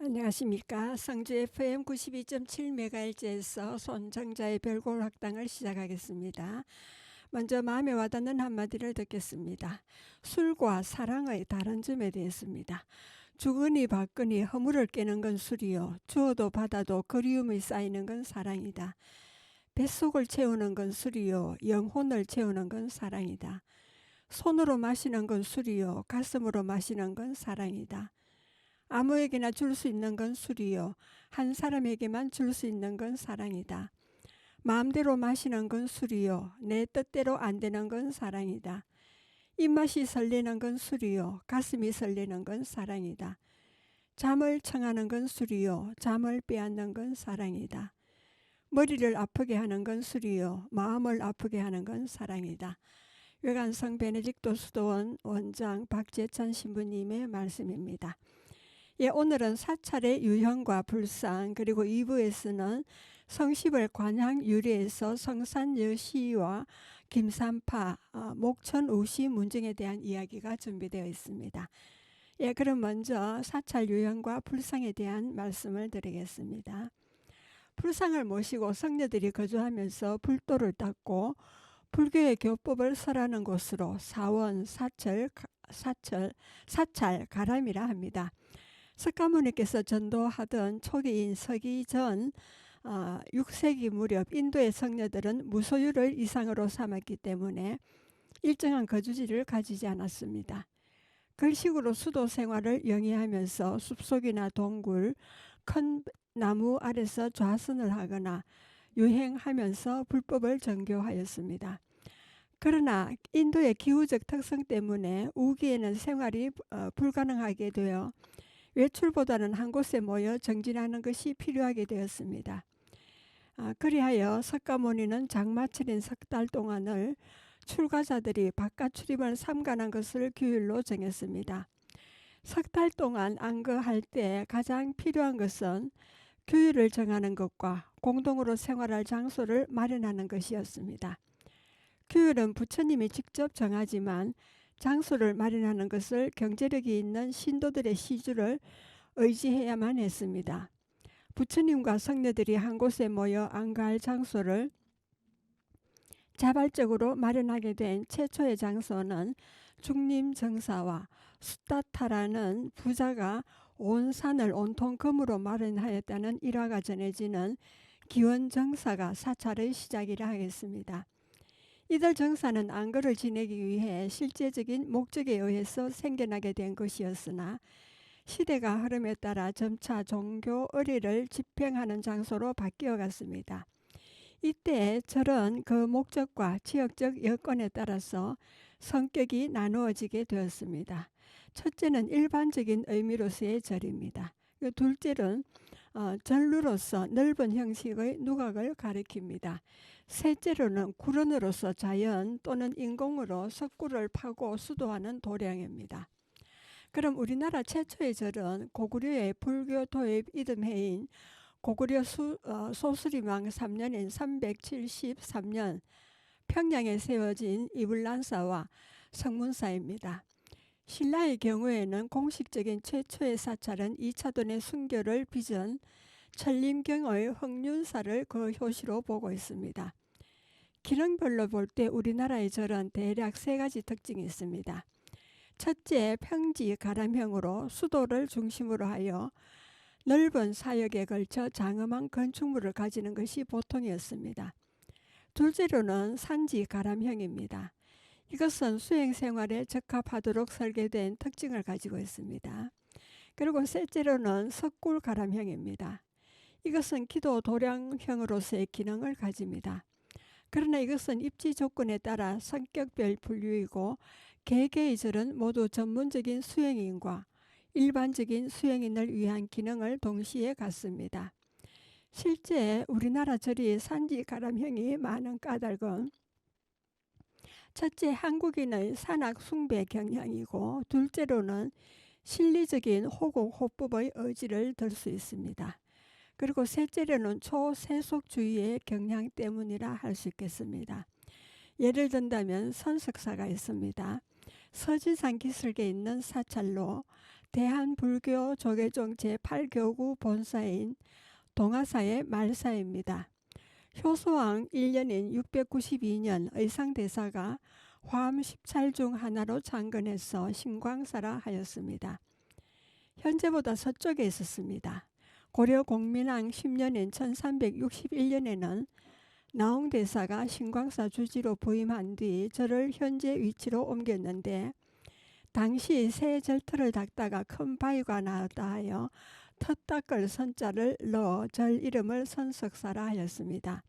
안녕하십니까. 성주 FM 92.7MHz에서 손정자의 별골 학당을 시작하겠습니다. 먼저 마음에 와닿는 한마디를 듣겠습니다. 술과 사랑의 다른 점에 대해서입니다. 주거니 받거니 허물을 깨는 건 술이요. 주어도 받아도 그리움이 쌓이는 건 사랑이다. 뱃속을 채우는 건 술이요. 영혼을 채우는 건 사랑이다. 손으로 마시는 건 술이요. 가슴으로 마시는 건 사랑이다. 아무에게나 줄 수 있는 건 술이요. 한 사람에게만 줄 수 있는 건 사랑이다. 마음대로 마시는 건 술이요. 내 뜻대로 안 되는 건 사랑이다. 입맛이 설레는 건 술이요. 가슴이 설레는 건 사랑이다. 잠을 청하는 건 술이요. 잠을 빼앗는 건 사랑이다. 머리를 아프게 하는 건 술이요. 마음을 아프게 하는 건 사랑이다. 외관성 베네딕토 수도원 원장 박재천 신부님의 말씀입니다. 오늘은 사찰의 유형과 불상, 그리고 2부에서는 성십을 관향 유래에서 성산여 시와 김산파, 목천 우시 문중에 대한 이야기가 준비되어 있습니다. 그럼 먼저 사찰 유형과 불상에 대한 말씀을 드리겠습니다. 불상을 모시고 성녀들이 거주하면서 불도를 닦고 불교의 교법을 설하는 곳으로 사원, 사찰, 가람이라 합니다. 석가모니께서 전도하던 초기인 서기 전 6세기 무렵 인도의 성녀들은 무소유를 이상으로 삼았기 때문에 일정한 거주지를 가지지 않았습니다. 글식으로 수도 생활을 영위하면서 숲속이나 동굴, 큰 나무 아래서 좌선을 하거나 유행하면서 불법을 정교하였습니다. 그러나 인도의 기후적 특성 때문에 우기에는 생활이 불가능하게 되어 외출보다는 한 곳에 모여 정진하는 것이 필요하게 되었습니다. 그리하여 석가모니는 장마철인 석 달 동안을 출가자들이 바깥 출입을 삼가는 것을 규율로 정했습니다. 석 달 동안 안거할 때 가장 필요한 것은 규율을 정하는 것과 공동으로 생활할 장소를 마련하는 것이었습니다. 규율은 부처님이 직접 정하지만 장소를 마련하는 것을 경제력이 있는 신도들의 시주를 의지해야만 했습니다. 부처님과 성녀들이 한 곳에 모여 안가할 장소를 자발적으로 마련하게 된 최초의 장소는 중림정사와 수타타라는 부자가 온 산을 온통 금으로 마련하였다는 일화가 전해지는 기원정사가 사찰의 시작이라 하겠습니다. 이들 정사는 안거를 지내기 위해 실제적인 목적에 의해서 생겨나게 된 것이었으나 시대가 흐름에 따라 점차 종교 의례를 집행하는 장소로 바뀌어 갔습니다. 이때 절은 그 목적과 지역적 여건에 따라서 성격이 나누어지게 되었습니다. 첫째는 일반적인 의미로서의 절입니다. 둘째는 전루로서 넓은 형식의 누각을 가리킵니다. 셋째로는 구런으로서 자연 또는 인공으로 석굴을 파고 수도하는 도량입니다. 그럼 우리나라 최초의 절은 고구려의 불교 도입 이듬해인 고구려 소수림왕 3년인 373년 평양에 세워진 이불란사와 성문사입니다. 신라의 경우에는 공식적인 최초의 사찰은 이차돈의 순교를 빚은 천림경의 흥륜사를 그 효시로 보고 있습니다. 기능별로 볼 때 우리나라의 절은 대략 세 가지 특징이 있습니다. 첫째, 평지 가람형으로 수도를 중심으로 하여 넓은 사역에 걸쳐 장엄한 건축물을 가지는 것이 보통이었습니다. 둘째로는 산지 가람형입니다. 이것은 수행생활에 적합하도록 설계된 특징을 가지고 있습니다. 그리고 셋째로는 석굴 가람형입니다. 이것은 기도 도량형으로서의 기능을 가집니다. 그러나 이것은 입지 조건에 따라 성격별 분류이고 개개의 절은 모두 전문적인 수행인과 일반적인 수행인을 위한 기능을 동시에 갖습니다. 실제 우리나라 절이 산지 가람형이 많은 까닭은 첫째, 한국인의 산악 숭배 경향이고 둘째로는 실리적인 호국 호법의 의지를 들 수 있습니다. 그리고 셋째로는 초세속주의의 경향 때문이라 할 수 있겠습니다. 예를 든다면 선석사가 있습니다. 서진산 기슭에 있는 사찰로 대한불교 조계종 제8교구 본사인 동화사의 말사입니다. 효소왕 1년인 692년 의상대사가 화암 10찰 중 하나로 창건해서 신광사라 하였습니다. 현재보다 서쪽에 있었습니다. 고려 공민왕 10년인 1361년에는 나홍대사가 신광사 주지로 부임한 뒤 절을 현재 위치로 옮겼는데 당시 새 절터를 닦다가 큰 바위가 나왔다 하여 터 닦을 선자를 넣어 절 이름을 선석사라 하였습니다.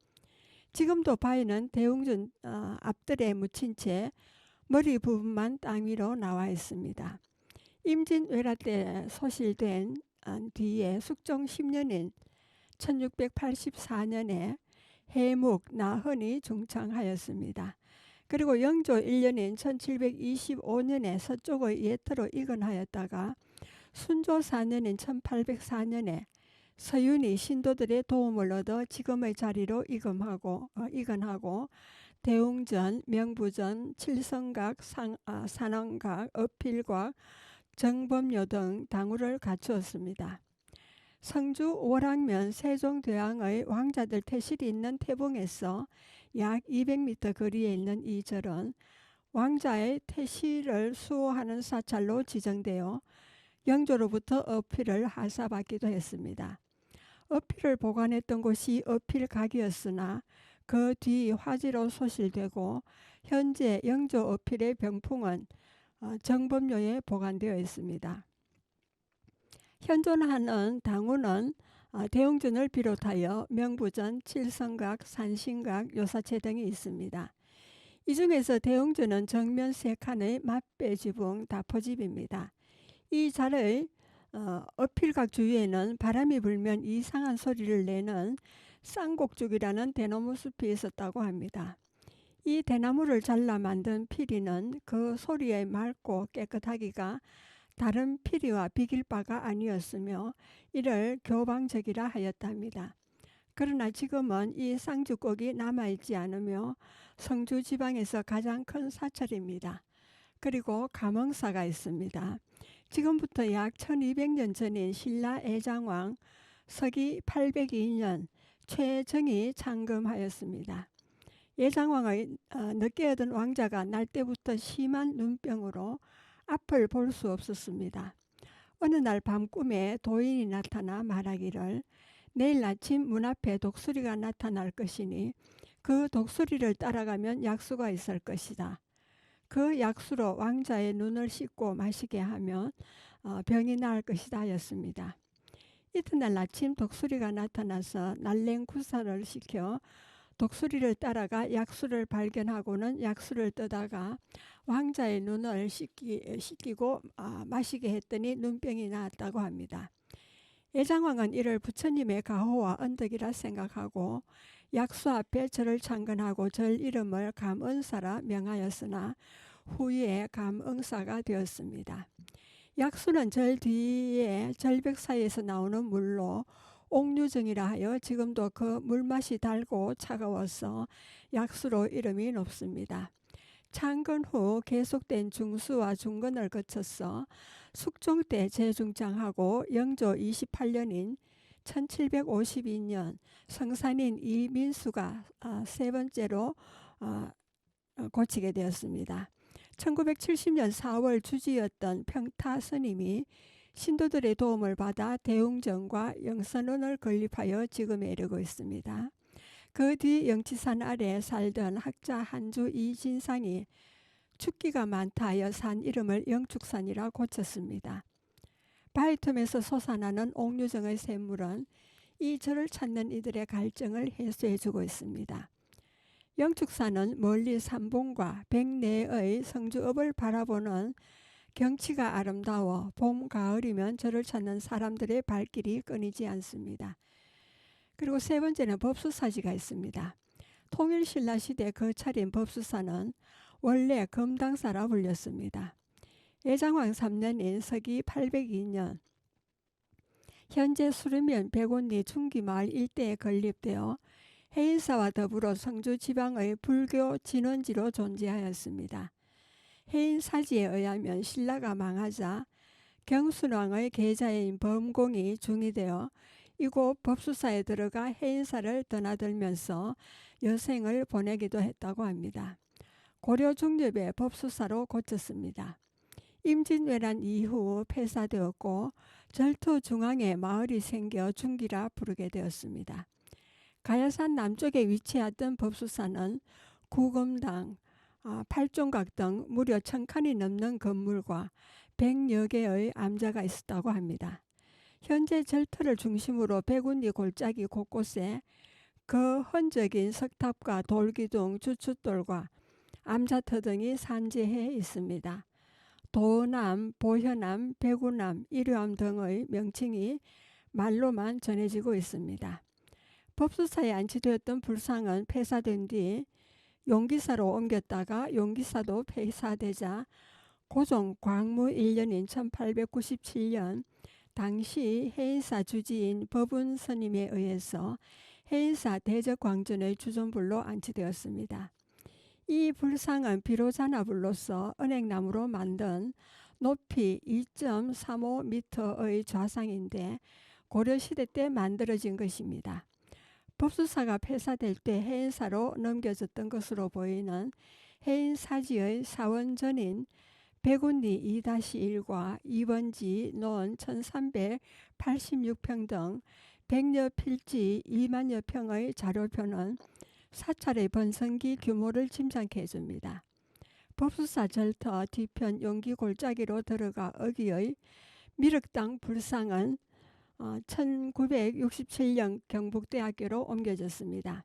지금도 바위는 대웅전 앞뜰에 묻힌 채 머리 부분만 땅 위로 나와 있습니다. 임진왜란 때 소실된 뒤에 숙종 10년인 1684년에 해묵, 나헌이 중창하였습니다. 그리고 영조 1년인 1725년에 서쪽의 예터로 이건하였다가 순조 4년인 1804년에 서윤이 신도들의 도움을 얻어 지금의 자리로 이건하고 대웅전, 명부전, 칠성각, 산왕각, 어필각, 정범묘 등 당우를 갖추었습니다. 성주 월왕면 세종대왕의 왕자들 태실이 있는 태봉에서 약 200m 거리에 있는 이 절은 왕자의 태실을 수호하는 사찰로 지정되어 영조로부터 어필을 하사받기도 했습니다. 어필을 보관했던 곳이 어필각이었으나 그 뒤 화지로 소실되고 현재 영조 어필의 병풍은 정범묘에 보관되어 있습니다. 현존하는 당우는 대웅전을 비롯하여 명부전, 칠성각, 산신각, 요사체 등이 있습니다. 이 중에서 대웅전은 정면 3칸의 맞배 지붕 다포집입니다. 이 절의 어필각 주위에는 바람이 불면 이상한 소리를 내는 쌍곡죽이라는 대나무 숲이 있었다고 합니다. 이 대나무를 잘라 만든 피리는 그 소리에 맑고 깨끗하기가 다른 피리와 비길 바가 아니었으며 이를 교방적이라 하였답니다. 그러나 지금은 이 쌍죽곡이 남아있지 않으며 성주 지방에서 가장 큰 사찰입니다. 그리고 감흥사가 있습니다. 지금부터 약 1200년 전인 신라 애장왕 서기 802년 최정이 창금하였습니다. 예장왕의 늦게 얻은 왕자가 날 때부터 심한 눈병으로 앞을 볼 수 없었습니다. 어느 날 밤 꿈에 도인이 나타나 말하기를 내일 아침 문 앞에 독수리가 나타날 것이니 그 독수리를 따라가면 약수가 있을 것이다. 그 약수로 왕자의 눈을 씻고 마시게 하면 병이 나을 것이다 하였습니다. 이튿날 아침 독수리가 나타나서 날랭구사를 시켜 독수리를 따라가 약수를 발견하고는 약수를 떠다가 왕자의 눈을 씻기고 마시게 했더니 눈병이 나았다고 합니다. 예장왕은 이를 부처님의 가호와 언덕이라 생각하고 약수 앞에 절을 창건하고 절 이름을 감은사라 명하였으나 후에 감응사가 되었습니다. 약수는 절 뒤에 절벽 사이에서 나오는 물로 옥류정이라 하여 지금도 그 물맛이 달고 차가워서 약수로 이름이 높습니다. 창건 후 계속된 중수와 중건을 거쳐서 숙종 때 재중창하고 영조 28년인 1752년 성산인 이민수가 세 번째로 고치게 되었습니다. 1970년 4월 주지였던 평타 스님이 신도들의 도움을 받아 대웅전과 영선원을 건립하여 지금에 이르고 있습니다. 그 뒤 영치산 아래 살던 학자 한주 이진상이 축기가 많다 하여 산 이름을 영축산이라 고쳤습니다. 바위틈에서 솟아나는 옥류정의 샘물은 이 절을 찾는 이들의 갈증을 해소해주고 있습니다. 영축산은 멀리 삼봉과 백내의 성주읍을 바라보는 경치가 아름다워 봄, 가을이면 절을 찾는 사람들의 발길이 끊이지 않습니다. 그리고 세 번째는 법수사지가 있습니다. 통일신라 시대 거찰인 법수사는 원래 금당사라 불렸습니다. 예장왕 3년인 서기 802년 현재 수르면 백원리 중기마을 일대에 건립되어 해인사와 더불어 성주 지방의 불교 진원지로 존재하였습니다. 해인 사지에 의하면 신라가 망하자 경순왕의 계자인 범공이 중이되어 이곳 법수사에 들어가 해인사를 드나들면서 여생을 보내기도 했다고 합니다. 고려 중엽에 법수사로 고쳤습니다. 임진왜란 이후 폐사되었고 절터 중앙에 마을이 생겨 중기라 부르게 되었습니다. 가야산 남쪽에 위치했던 법수사는 구검당, 팔종각 등 무려 1000칸이 넘는 건물과 100여 개의 암자가 있었다고 합니다. 현재 절터를 중심으로 백운리 골짜기 곳곳에 거헌적인 석탑과 돌기둥, 주춧돌과 암자터 등이 산재해 있습니다. 도남, 보현암, 백운암, 일유암 등의 명칭이 말로만 전해지고 있습니다. 법수사에 안치되었던 불상은 폐사된 뒤 용기사로 옮겼다가 용기사도 폐사되자 고종 광무 1년인 1897년 당시 해인사 주지인 법운 스님에 의해서 해인사 대적광전의 주존불로 안치되었습니다. 이 불상은 비로자나불로서 은행나무로 만든 높이 2.35m의 좌상인데 고려시대 때 만들어진 것입니다. 법수사가 폐사될 때 해인사로 넘겨졌던 것으로 보이는 해인사지의 사원전인 백운리 2-1과 2번지 논 1386평 등 100여 필지 2만여 평의 자료표는 사찰의 번성기 규모를 짐작해 줍니다. 법수사 절터 뒤편 용기 골짜기로 들어가 어기의 미륵당 불상은 1967년 경북대학교로 옮겨졌습니다.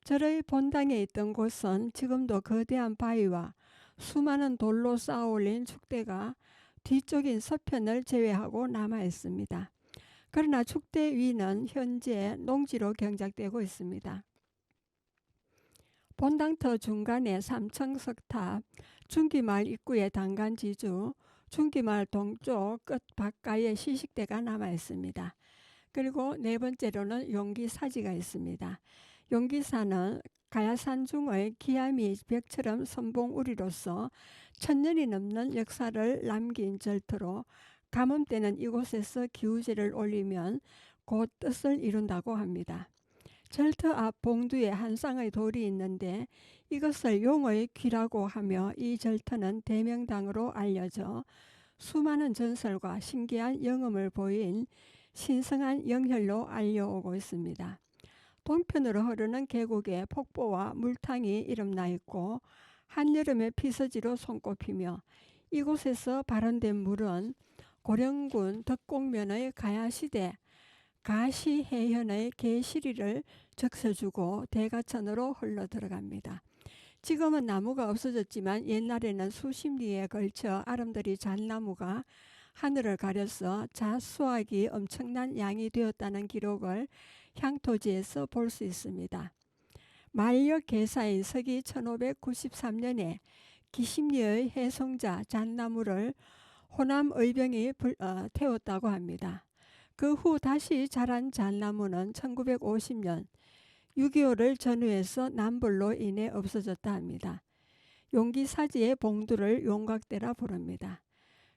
절의 본당에 있던 곳은 지금도 거대한 바위와 수많은 돌로 쌓아 올린 축대가 뒤쪽인 서편을 제외하고 남아 있습니다. 그러나 축대 위는 현재 농지로 경작되고 있습니다. 본당터 중간에 삼청석탑, 중기마을 입구에 단간지주, 중기마을 동쪽 끝 바깥에 시식대가 남아 있습니다. 그리고 네 번째로는 용기사지가 있습니다. 용기사는 가야산 중의 기암이 벽처럼 선봉우리로서 1000년이 넘는 역사를 남긴 절터로 가뭄 때는 이곳에서 기우제를 올리면 곧 뜻을 이룬다고 합니다. 절터 앞 봉두에 한 쌍의 돌이 있는데 이것을 용의 귀라고 하며 이 절터는 대명당으로 알려져 수많은 전설과 신기한 영음을 보인 신성한 영혈로 알려오고 있습니다. 동편으로 흐르는 계곡에 폭포와 물탕이 이름나 있고 한여름에 피서지로 손꼽히며 이곳에서 발원된 물은 고령군 덕곡면의 가야시대 가시해현의 개시리를 적셔주고 대가천으로 흘러 들어갑니다. 지금은 나무가 없어졌지만 옛날에는 수십 리에 걸쳐 아름드리 잣나무가 하늘을 가려서 잣수확이 엄청난 양이 되었다는 기록을 향토지에서 볼 수 있습니다. 만력 계사인 서기 1593년에 기심리의 해송자 잣나무를 호남 의병이 태웠다고 합니다. 그 후 다시 자란 잣나무는 1950년 6.25를 전후해서 남불로 인해 없어졌다 합니다. 용기사지의 봉두를 용각대라 부릅니다.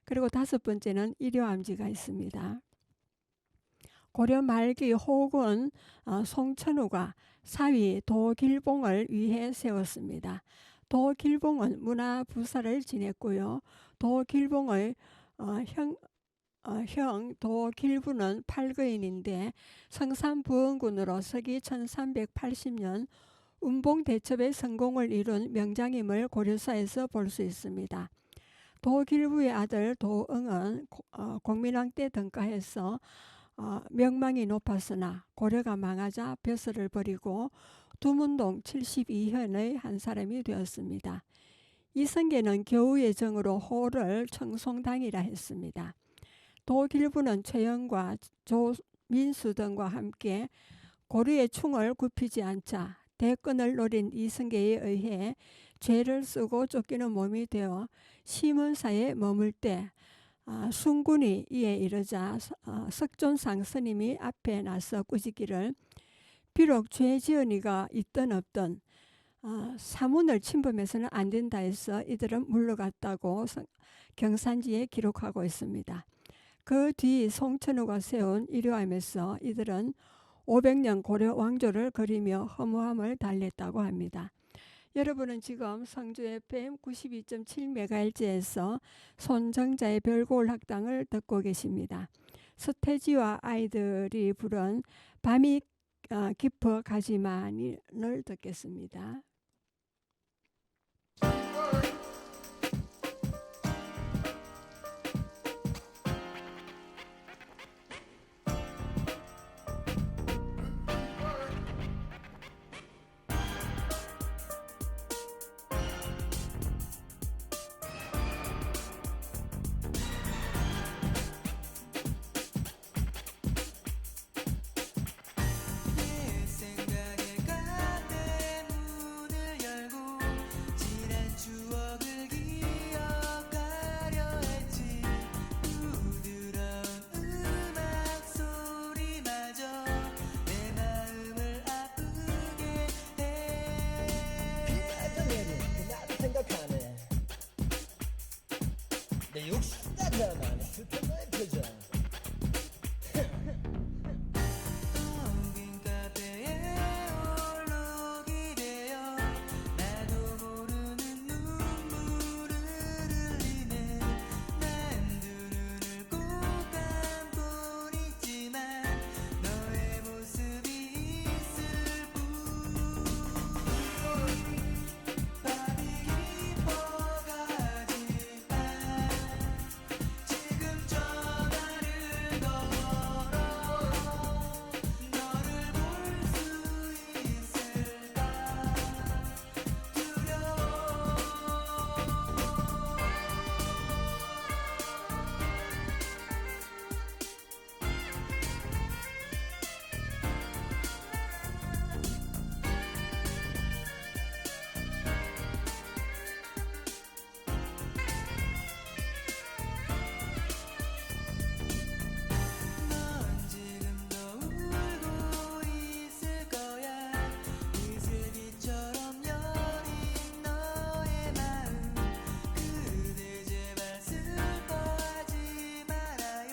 그리고 다섯 번째는 일요암지가 있습니다. 고려 말기 호군 송천우가 사위 도길봉을 위해 세웠습니다. 도길봉은 문화부사를 지냈고요. 도길봉의 형 도길부는 팔거인인데 성산부원군으로 서기 1380년 운봉대첩의 성공을 이룬 명장임을 고려사에서 볼 수 있습니다. 도길부의 아들 도응은 공민왕 때 등가해서 명망이 높았으나 고려가 망하자 벼슬을 버리고 두문동 72현의 한 사람이 되었습니다. 이성계는 겨우의 정으로 호를 청송당이라 했습니다. 도길부는 최영과 조민수 등과 함께 고려의 충을 굽히지 않자 대권을 노린 이성계에 의해 죄를 쓰고 쫓기는 몸이 되어 시문사에 머물 때 순군이 이에 이르자 석존상 스님이 앞에 나서 꾸짖기를 비록 죄 지은 이가 있든 없든 사문을 침범해서는 안 된다 해서 이들은 물러갔다고 경산지에 기록하고 있습니다. 그 뒤 송천후가 세운 이료함에서 이들은 500년 고려 왕조를 그리며 허무함을 달랬다고 합니다. 여러분은 지금 성주 FM 92.7MHz에서 손정자의 별고울 학당을 듣고 계십니다. 서태지와 아이들이 부른 밤이 깊어 가지마니를 듣겠습니다. 내 욕심나다만 슬픈 너의 표정 빈 카페에 홀로 기대어 나도 모르는 눈물을 흘리네 난 두 눈을 꼭 감고 있지만 너의 모습이 있을 뿐 밤이 깊어가지만 지금 전화를 걸어 너를 볼 수 있을까 두려워 넌 지금도 울고 있을 거야 이슬기처럼 여린 너의 마음 그대 제발 슬퍼하지 말아요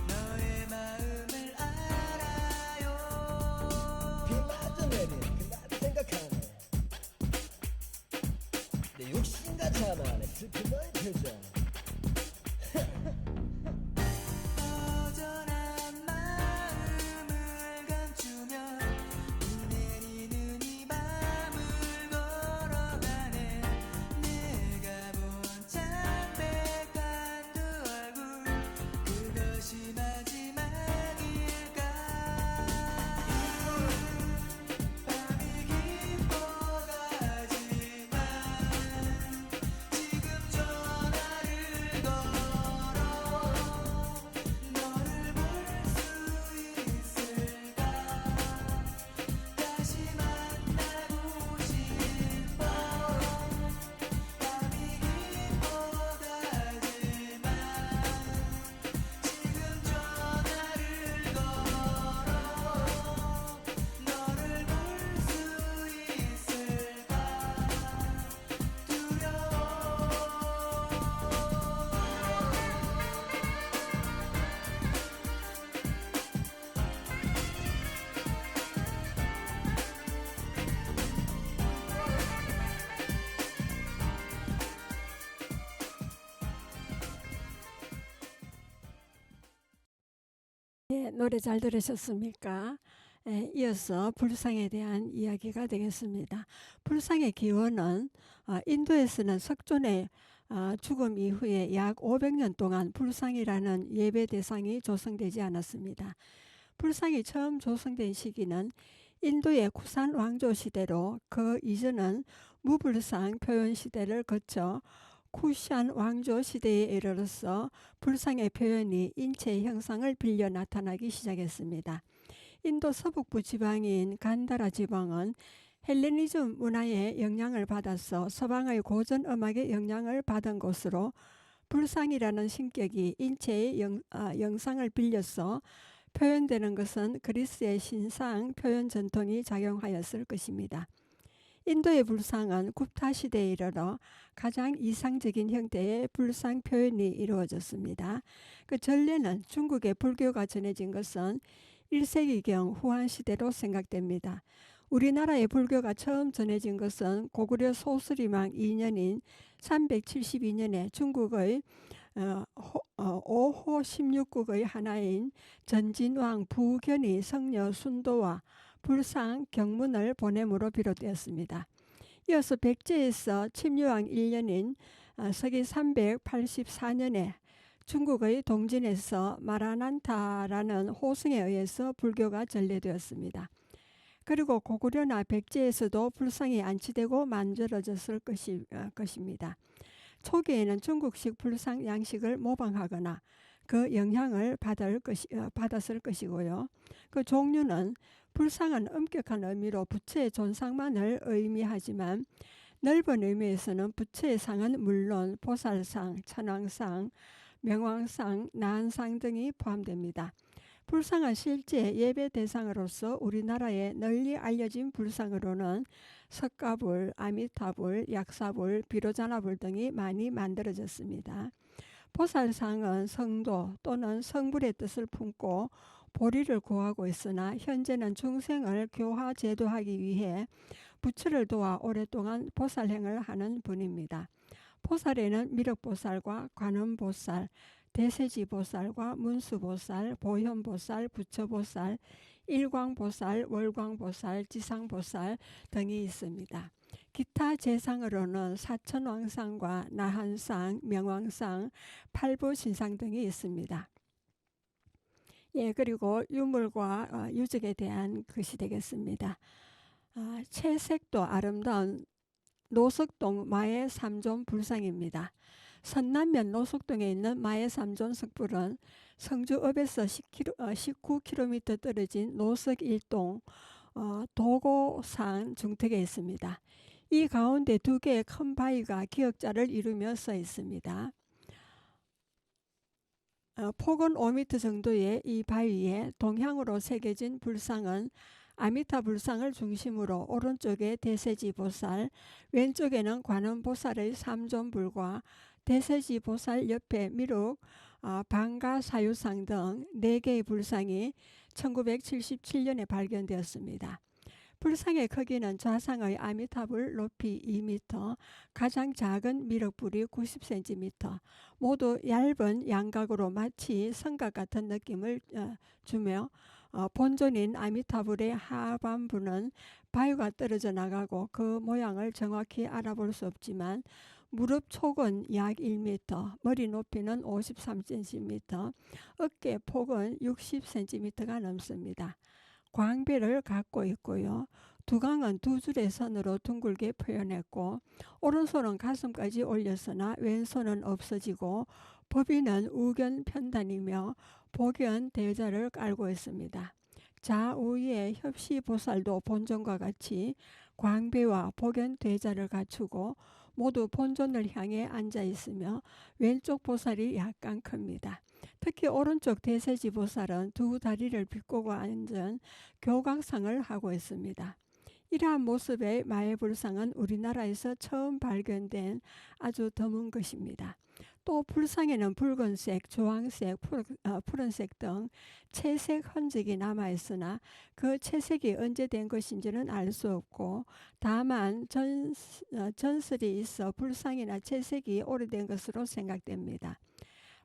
너의 마음을 알아요 비 맞아 내린 그날 생각하네 내 욕심과 자만의 슬픈 너의 표정 허전한 마음을 감추며 비 내리는 이 밤을 걸어가네 내가 본 창백한 두 얼굴 그것이 마지막일까 밤이 깊어가지만 지금 전화를 걸어 너를 볼 수 있을까 다시 만나고 싶어 밤이 깊어가지만 지금 전화를 걸어 너를 볼 수 있을까 두려워 네, 노래 잘 들으셨습니까? 이어서 불상에 대한 이야기가 되겠습니다. 불상의 기원은 인도에서는 석존의 죽음 이후에 약 500년 동안 불상이라는 예배 대상이 조성되지 않았습니다. 불상이 처음 조성된 시기는 인도의 쿠산 왕조 시대로 그 이전은 무불상 표현 시대를 거쳐 쿠샨 왕조 시대에 이르러서 불상의 표현이 인체의 형상을 빌려 나타나기 시작했습니다. 인도 서북부 지방인 간다라 지방은 헬레니즘 문화의 영향을 받아서 서방의 고전 음악의 영향을 받은 곳으로 불상이라는 신격이 인체의 영상을 빌려서 표현되는 것은 그리스의 신상 표현 전통이 작용하였을 것입니다. 인도의 불상은 굽타 시대에 이르러 가장 이상적인 형태의 불상 표현이 이루어졌습니다. 그 전례는 중국의 불교가 전해진 것은 1세기경 후한 시대로 생각됩니다. 우리나라의 불교가 처음 전해진 것은 고구려 소수리망 2년인 372년에 중국의 5호 16국의 하나인 전진왕 부견이 성녀 순도와 불상 경문을 보냄으로 비롯되었습니다. 이어서 백제에서 침유왕 1년인 서기 384년에 중국의 동진에서 마라난타라는 호승에 의해서 불교가 전래되었습니다. 그리고 고구려나 백제에서도 불상이 안치되고 만들어졌을 것입니다. 초기에는 중국식 불상 양식을 모방하거나 그 영향을 받았을 것이고요. 그 종류는 불상은 엄격한 의미로 부처의 존상만을 의미하지만 넓은 의미에서는 부처의 상은 물론 보살상, 천왕상, 명왕상, 나한상 등이 포함됩니다. 불상은 실제 예배 대상으로서 우리나라에 널리 알려진 불상으로는 석가불, 아미타불, 약사불, 비로자나불 등이 많이 만들어졌습니다. 보살상은 성도 또는 성불의 뜻을 품고 보리를 구하고 있으나 현재는 중생을 교화 제도하기 위해 부처를 도와 오랫동안 보살행을 하는 분입니다. 보살에는 미륵보살과 관음보살, 대세지보살과 문수보살, 보현보살, 부처보살, 일광보살, 월광보살, 지상보살 등이 있습니다. 기타 제상으로는 사천왕상과 나한상, 명왕상, 팔부신상 등이 있습니다. 그리고 유물과 유적에 대한 것이 되겠습니다. 채색도 아름다운 노석동 마의 삼존 불상입니다. 선남면 노석동에 있는 마의 삼존 석불은 성주읍에서 19km 떨어진 노석 1동 도고산 중턱에 있습니다. 이 가운데 두 개의 큰 바위가 기역자를 이루며 서 있습니다. 폭은 5m 정도의 이 바위에 동향으로 새겨진 불상은 아미타 불상을 중심으로 오른쪽에 대세지 보살, 왼쪽에는 관음보살의 삼존불과 대세지 보살 옆에 미륵, 방가사유상 등 4개의 불상이 1977년에 발견되었습니다. 불상의 크기는 좌상의 아미타불 높이 2m, 가장 작은 미륵불이 90cm, 모두 얇은 양각으로 마치 성각 같은 느낌을 주며 본존인 아미타불의 하반부는 바위가 떨어져 나가고 그 모양을 정확히 알아볼 수 없지만 무릎 촉은 약 1m, 머리 높이는 53cm, 어깨 폭은 60cm가 넘습니다. 광배를 갖고 있고요. 두강은 두 줄의 선으로 둥글게 표현했고 오른손은 가슴까지 올렸으나 왼손은 없어지고 법인은 우견 편단이며 복견 대자를 깔고 있습니다. 좌우에 협시보살도 본존과 같이 광배와 복견 대자를 갖추고 모두 본존을 향해 앉아 있으며 왼쪽 보살이 약간 큽니다. 특히 오른쪽 대세지 보살은 두 다리를 비꼬고 앉은 교각상을 하고 있습니다. 이러한 모습의 마애불상은 우리나라에서 처음 발견된 아주 드문 것입니다. 또 불상에는 붉은색, 주황색, 푸른색 등 채색 흔적이 남아있으나 그 채색이 언제 된 것인지는 알 수 없고 다만 전설이 있어 불상이나 채색이 오래된 것으로 생각됩니다.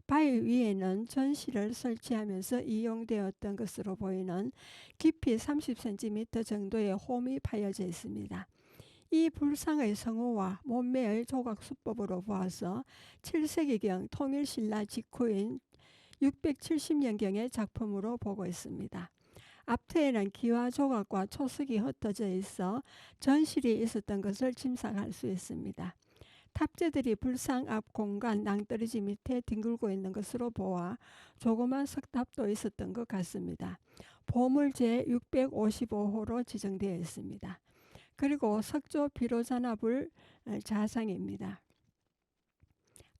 바위 위에는 전시를 설치하면서 이용되었던 것으로 보이는 깊이 30cm 정도의 홈이 파여져 있습니다. 이 불상의 성호와 몸매의 조각 수법으로 보아서 7세기경 통일신라 직후인 670년경의 작품으로 보고 있습니다. 앞트에는 기와 조각과 초석이 흩어져 있어 전실이 있었던 것을 짐작할 수 있습니다. 탑재들이 불상 앞 공간 낭떠러지 밑에 뒹굴고 있는 것으로 보아 조그만 석탑도 있었던 것 같습니다. 보물 제655호로 지정되어 있습니다. 그리고 석조 비로자나불 자상입니다.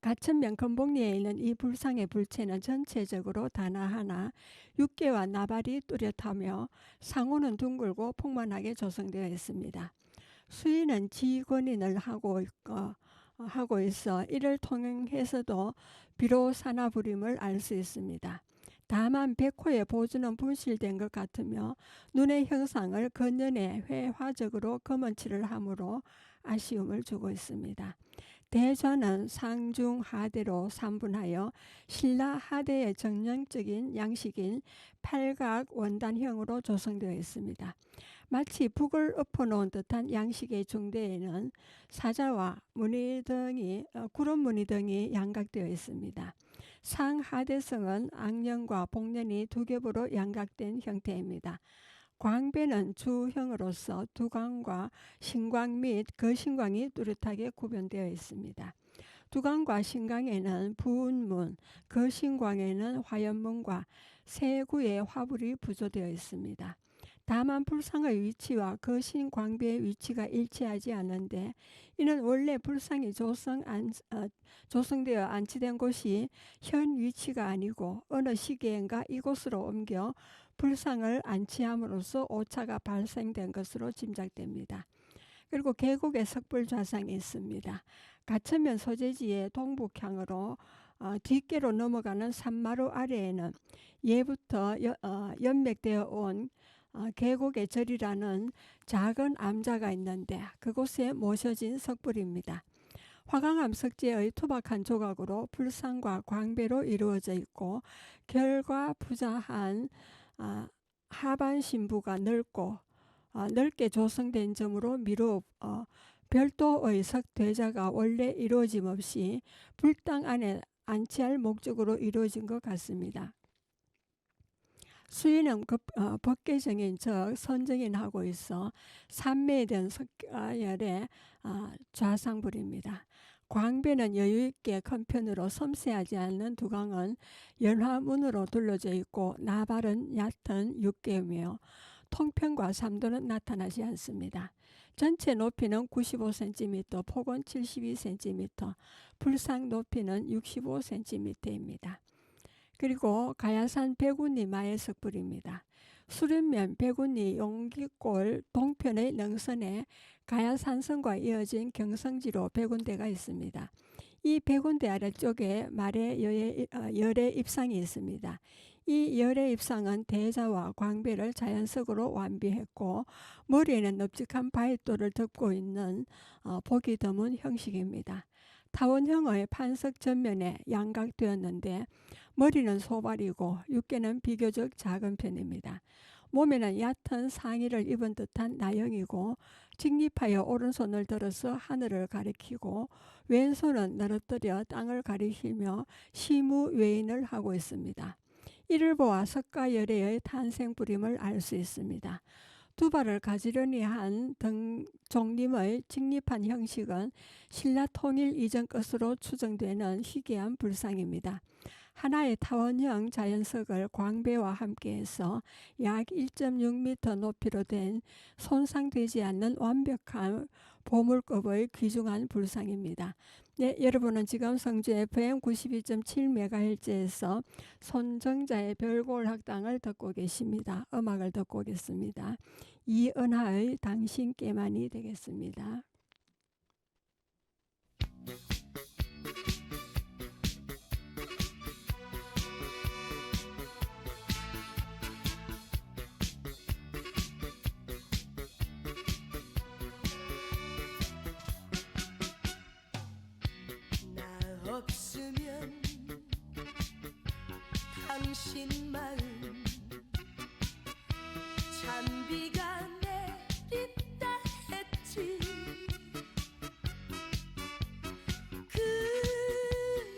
가천면 금복리에 있는 이 불상의 불체는 전체적으로 단아 하나, 육개와 나발이 뚜렷하며 상호는 둥글고 풍만하게 조성되어 있습니다. 수의는 지권인을 하고 있어 이를 통해서도 비로 산화불임을 알 수 있습니다. 다만 백호의 보주는 분실된 것 같으며 눈의 형상을 근년에 회화적으로 검은칠을 함으로 아쉬움을 주고 있습니다. 대좌는 상중하대로 삼분하여 신라하대의 정형적인 양식인 팔각 원단형으로 조성되어 있습니다. 마치 북을 엎어놓은 듯한 양식의 중대에는 사자와 무늬 등이 구름 무늬 등이 양각되어 있습니다. 상하대성은 악년과 복년이 두 겹으로 양각된 형태입니다. 광배는 주형으로서 두광과 신광 및 거신광이 뚜렷하게 구분되어 있습니다. 두광과 신광에는 부운문, 거신광에는 화연문과 세구의 화불이 부조되어 있습니다. 다만 불상의 위치와 거신광배의 위치가 일치하지 않는데 이는 원래 불상이 조성되어 안치된 곳이 현 위치가 아니고 어느 시기엔가 이곳으로 옮겨 불상을 안치함으로써 오차가 발생된 것으로 짐작됩니다. 그리고 계곡에 석불 좌상이 있습니다. 가천면 소재지의 동북향으로 뒷계로 넘어가는 산마루 아래에는 예부터 연맥되어 온 계곡의 절이라는 작은 암자가 있는데 그곳에 모셔진 석불입니다. 화강암 석재의 투박한 조각으로 불상과 광배로 이루어져 있고 결과 부자한 하반 신부가 넓게 조성된 점으로 미루 별도의 석대자가 원래 이루어짐 없이 불당 안에 안치할 목적으로 이루어진 것 같습니다. 수의는 법계정인 즉 선정인하고 있어 삼매된 석가열의 좌상불입니다. 광배는 여유있게 큰 편으로 섬세하지 않는 두광은 연화문으로 둘러져 있고 나발은 얕은 육계이며 통편과 삼도는 나타나지 않습니다. 전체 높이는 95cm, 폭은 72cm, 불상 높이는 65cm입니다. 그리고 가야산 백운리 마애석불입니다. 수륜면 백운리 용기골 동편의 능선에 가야산성과 이어진 경성지로 백운대가 있습니다. 이 백운대 아래쪽에 말의 열의 입상이 있습니다. 이 열의 입상은 대자와 광배를 자연석으로 완비했고 머리에는 넓직한 바윗돌을 덮고 있는 보기 드문 형식입니다. 타원형의 판석 전면에 양각되었는데 머리는 소발이고 육계는 비교적 작은 편입니다. 몸에는 얕은 상의를 입은 듯한 나형이고 직립하여 오른손을 들어서 하늘을 가리키고 왼손은 늘어뜨려 땅을 가리키며 시무외인을 하고 있습니다. 이를 보아 석가열애의 탄생불임을 알 수 있습니다. 두 발을 가지런히 한 등 종림의 직립한 형식은 신라 통일 이전 것으로 추정되는 희귀한 불상입니다. 하나의 타원형 자연석을 광배와 함께해서 약 1.6m 높이로 된 손상되지 않는 완벽한 보물급의 귀중한 불상입니다. 네, 여러분은 지금 성주 FM 92.7MHz에서 손정자의 별골학당을 듣고 계십니다. 음악을 듣고 오겠습니다. 이은하의 당신께만이 되겠습니다. 없으면 당신 마음 잔비가 내린다 했지. 그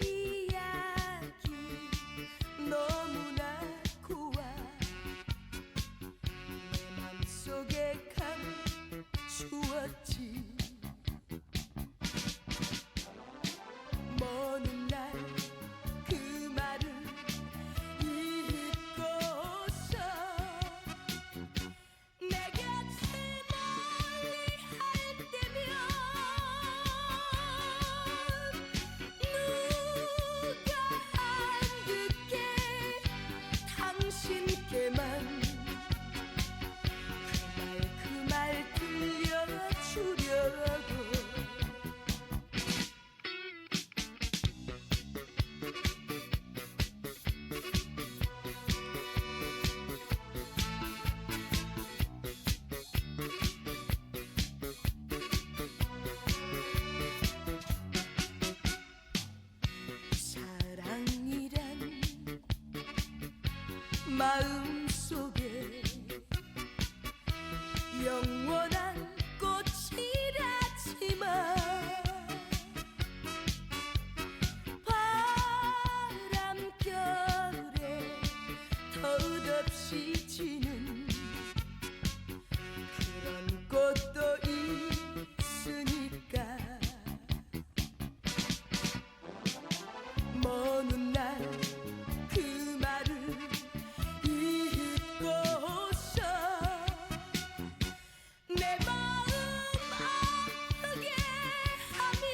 이야기 너무나 고와 내 맘속에 감추었지. 먼 날 그 말을 잊고서 내가 마음속에 영원한 꽃이라지만 바람결에 덧없이 지는 그런 꽃도 있으니까 먼 날 그 말을 잊고서 내 마음 아프게 하면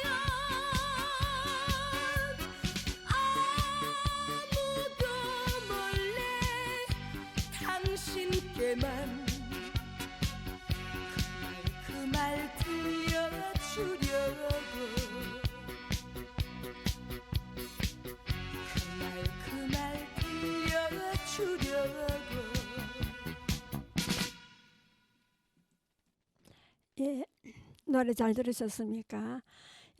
아무도 몰래 당신께만 그 말 들려주려고 그 말 들려주려고 예, 노래 잘 들으셨습니까?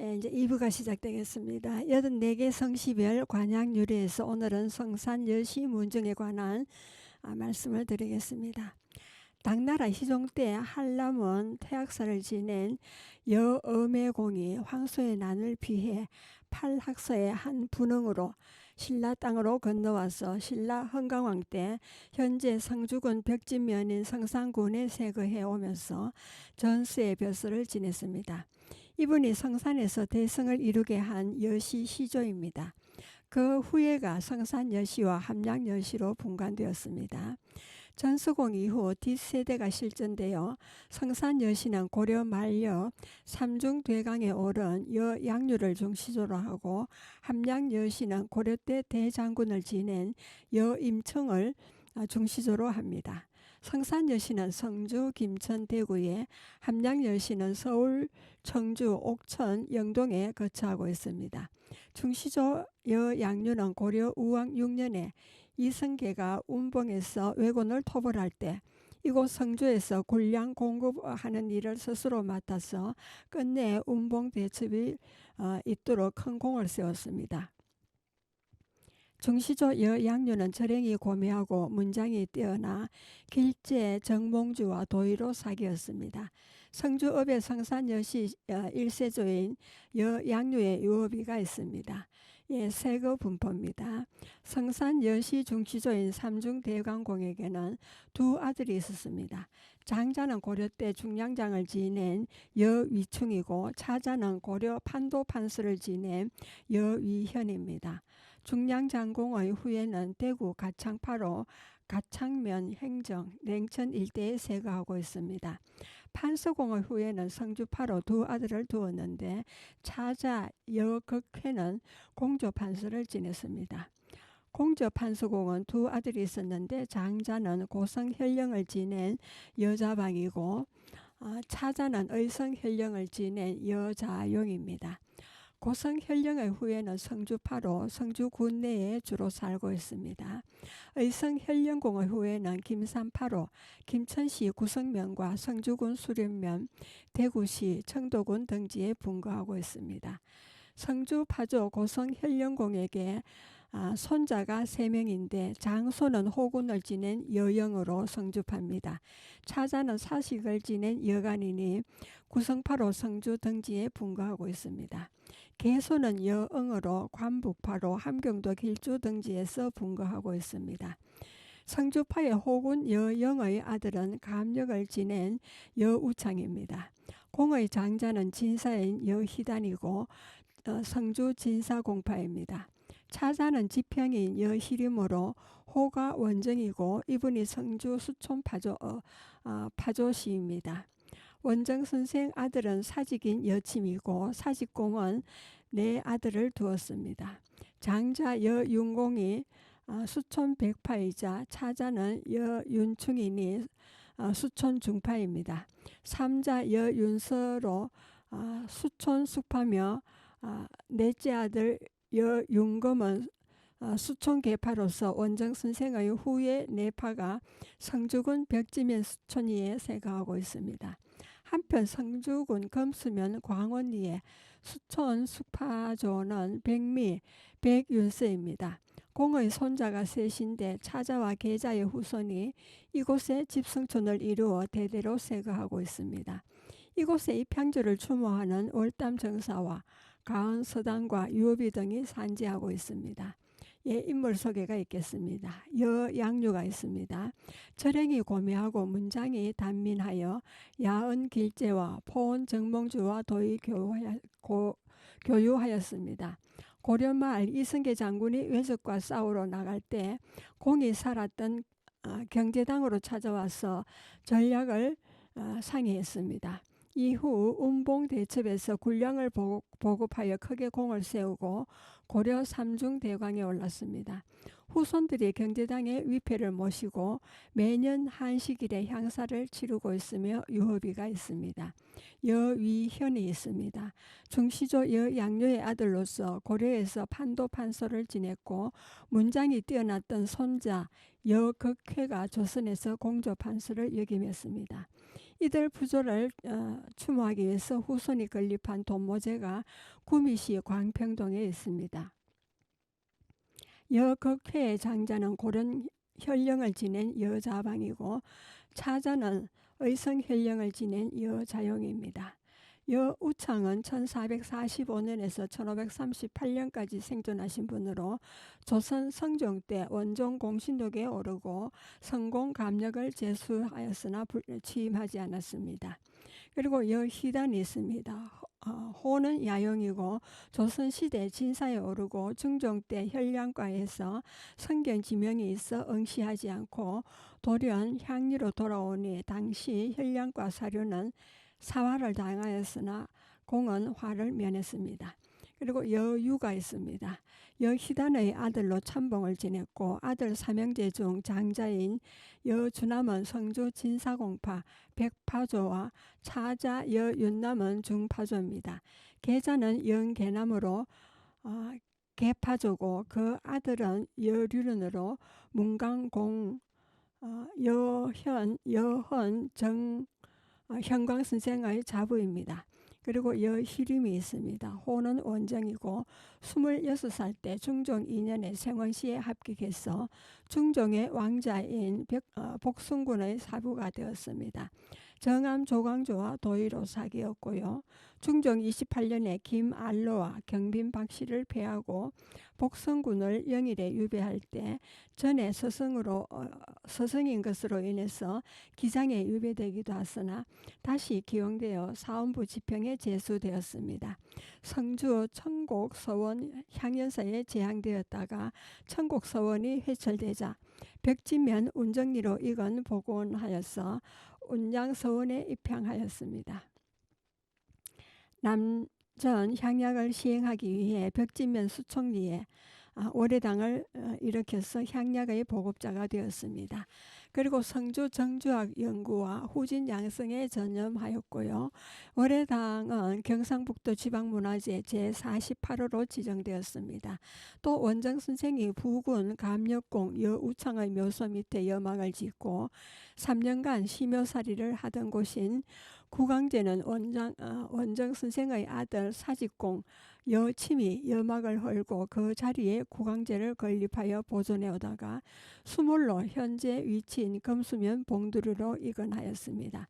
예, 이제 2부가 시작되겠습니다. 84개 성시별 관양유래에서 오늘은 성산 여시 문중에 관한 말씀을 드리겠습니다. 당나라 희종 때 한람원 태학사를 지낸 여엄해공이 황소의 난을 피해 팔학서의 한 분흥으로 신라 땅으로 건너와서 신라 흥강왕 때 현재 성주군 벽진면인 성산군에 세거해 오면서 전수의 벼슬을 지냈습니다. 이분이 성산에서 대성을 이루게 한 여시 시조입니다. 그 후예가 성산 여시와 함양 여시로 분간되었습니다. 전수공 이후 뒷세대가 실전되어 성산 여시는 고려 말려 삼중대강에 오른 여양류를 중시조로 하고 함양 여시는 고려 때 대장군을 지낸 여임청을 중시조로 합니다. 성산 여시는 성주, 김천, 대구에, 함양 여시는 서울, 청주, 옥천, 영동에 거처하고 있습니다. 중시조 여양류는 고려 우왕 6년에 이성계가 운봉에서 왜군을 토벌할 때 이곳 성주에서 군량 공급하는 일을 스스로 맡아서 끝내 운봉 대첩이 있도록 큰 공을 세웠습니다. 중시조 여양류는 절행이 고매하고 문장이 뛰어나 길제, 정몽주와 도의로 사기였습니다. 성주읍에 성산 여시 1세조인 여양류의 유업이가 있습니다. 예, 세거 분포입니다. 성산 여시 중시조인 삼중대강공에게는 두 아들이 있었습니다. 장자는 고려 때 중량장을 지낸 여위충이고 차자는 고려 판도판수를 지낸 여위현입니다. 중량장공의 후에는 대구 가창파로 가창면, 행정, 냉천 일대에 세거하고 있습니다. 판서공의 후에는 성주파로 두 아들을 두었는데 차자 여극회는 공조판서를 지냈습니다. 공조판서공은 두 아들이 있었는데 장자는 고성현령을 지낸 여자방이고 차자는 의성현령을 지낸 여자용입니다. 고성현령의 후에는 성주파로 성주군 내에 주로 살고 있습니다. 의성현령공의 후에는 김산파로 김천시 구성면과 성주군 수련면, 대구시, 청도군 등지에 분거하고 있습니다. 성주파조 고성현령공에게 손자가 3명인데 장소는 호군을 지낸 여영으로 성주파입니다. 차자는 사식을 지낸 여간이니 구성파로 성주 등지에 분거하고 있습니다. 계소는 여응으로 관북파로 함경도 길주 등지에서 분거하고 있습니다. 성주파의 호군 여영의 아들은 감역을 지낸 여우창입니다. 공의 장자는 진사인 여희단이고 성주 진사공파입니다. 차자는 지평인 여희림으로 호가 원정이고 이분이 성주 수촌파조 파조시입니다. 원정선생 아들은 사직인 여침이고 사직공은 4아들을 두었습니다. 장자 여윤공이 수촌 백파이자 차자는 여윤충이니 수촌 중파입니다. 3자 여윤서로 수촌 숙파며 넷째 아들 여윤검은 수촌 계파로서 원정선생의 후에 4파가 성주군 벽지면 수촌리에 세거하고 있습니다. 한편 성주군 검수면 광원리에 수촌 숙파조는 백미 백윤서입니다. 공의 손자가 셋인데 차자와 계자의 후손이 이곳에 집성촌을 이루어 대대로 세거하고 있습니다. 이곳에 입향주를 추모하는 월담 정사와 가은 서당과 유업이 등이 산지하고 있습니다. 예, 인물 소개가 있겠습니다. 양류가 있습니다. 절행이 고매하고 문장이 단민하여 야은 길제와 포온 정몽주와 도의 교유하였습니다. 고려말 이승계 장군이 외적과 싸우러 나갈 때 공이 살았던 경제당으로 찾아와서 전략을 상의했습니다. 이후 운봉 대첩에서 군량을 보급하여 크게 공을 세우고 고려 삼중대광에 올랐습니다. 후손들이 경제당의 위패를 모시고 매년 한식일에 향사를 치르고 있으며 유허비가 있습니다. 여위현이 있습니다. 중시조 여양료의 아들로서 고려에서 판도 판서를 지냈고 문장이 뛰어났던 손자 여극회가 조선에서 공조 판서를 역임했습니다. 이들 부조를 추모하기 위해서 후손이 건립한 돈모제가 구미시 광평동에 있습니다. 여극회의 장자는 고른 현령을 지낸 여자방이고 차자는 의성현령을 지낸 여자용입니다. 여우창은 1445년에서 1538년까지 생존하신 분으로 조선 성종 때 원종 공신록에 오르고 성공 감력을 제수하였으나 취임하지 않았습니다. 그리고 여희단이 있습니다. 호는 야용이고 조선시대 진사에 오르고 중종 때 현량과에서 성경 지명이 있어 응시하지 않고 돌연 향리로 돌아오니 당시 현량과 사료는 사화를 당하였으나 공은 화를 면했습니다. 그리고 여유가 있습니다. 여희단의 아들로 참봉을 지냈고 아들 삼형제 중 장자인 여주남은 성주 진사공파 백파조와 차자 여윤남은 중파조입니다. 계자는 영계남으로 개파조고 그 아들은 여류른으로 문강공 여헌 현광선생의 자부입니다. 그리고 여희림이 있습니다. 호는 원정이고 26살 때 중종 2년에 생원시에 합격해서 중종의 왕자인 복순군의 사부가 되었습니다. 정암 조광조와 도의로 사귀었고요. 중종 28년에 김알로와 경빈 박씨를 패하고 복성군을 영일에 유배할 때 전에 서성인 것으로 인해서 기장에 유배되기도 하으나 다시 기용되어 사원부 지평에 제수되었습니다. 성주 천곡서원 향연사에 제항되었다가 천곡서원이 회철되자 벽지면 운정리로 이건 복원하여서 운양서원에 입향하였습니다. 남전 향약을 시행하기 위해 벽지면 수총리에 월해당을 일으켜서 향약의 보급자가 되었습니다. 그리고 성주 정주학 연구와 후진 양성에 전념하였고요. 월해당은 경상북도 지방문화재 제48호로 지정되었습니다. 또 원정 선생이 부군 감력공 여우창의 묘소 밑에 여막을 짓고 3년간 시묘살이를 하던 곳인 구강제는 원정 선생의 아들 사직공 여침이 여막을 헐고 그 자리에 구강제를 건립하여 보존해 오다가 수몰로 현재 위치인 금수면 봉두리로 이건하였습니다.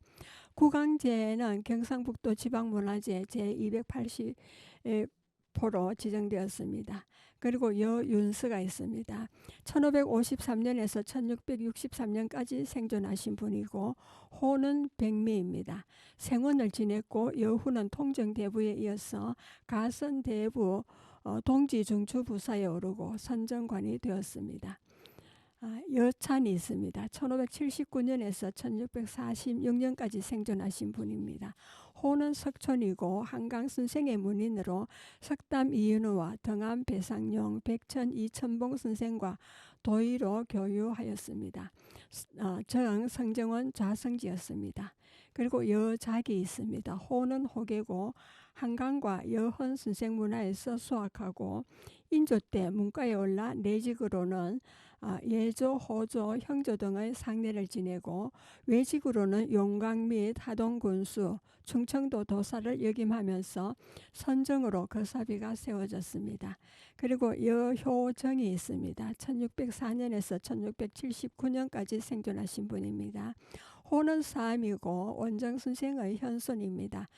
구강제는 경상북도 지방문화재 제280호로 지정되었습니다. 그리고 여윤서가 있습니다. 1553년에서 1663년까지 생존하신 분이고 호는 백미입니다. 생원을 지냈고 여후는 통정대부에 이어서 가선대부 동지중추부사에 오르고 선정관이 되었습니다. 여찬이 있습니다. 1579년에서 1646년까지 생존하신 분입니다. 호는 석촌이고 한강선생의 문인으로 석담 이윤우와 등암 배상용, 백천 이천봉 선생과 도의로 교유하였습니다. 정 성정원 좌성지였습니다. 그리고 여작이 있습니다. 호는 호계고 한강과 여헌 선생 문화에서 수학하고 인조 때 문과에 올라 내직으로는 예조, 호조, 형조 등의 상례를 지내고 외직으로는 용광 및 하동군수, 충청도 도사를 역임하면서 선정으로 거사비가 세워졌습니다. 그리고 여효정이 있습니다. 1604년에서 1679년까지 생존하신 분입니다. 호는 사암이고 원정선생의 현손입니다.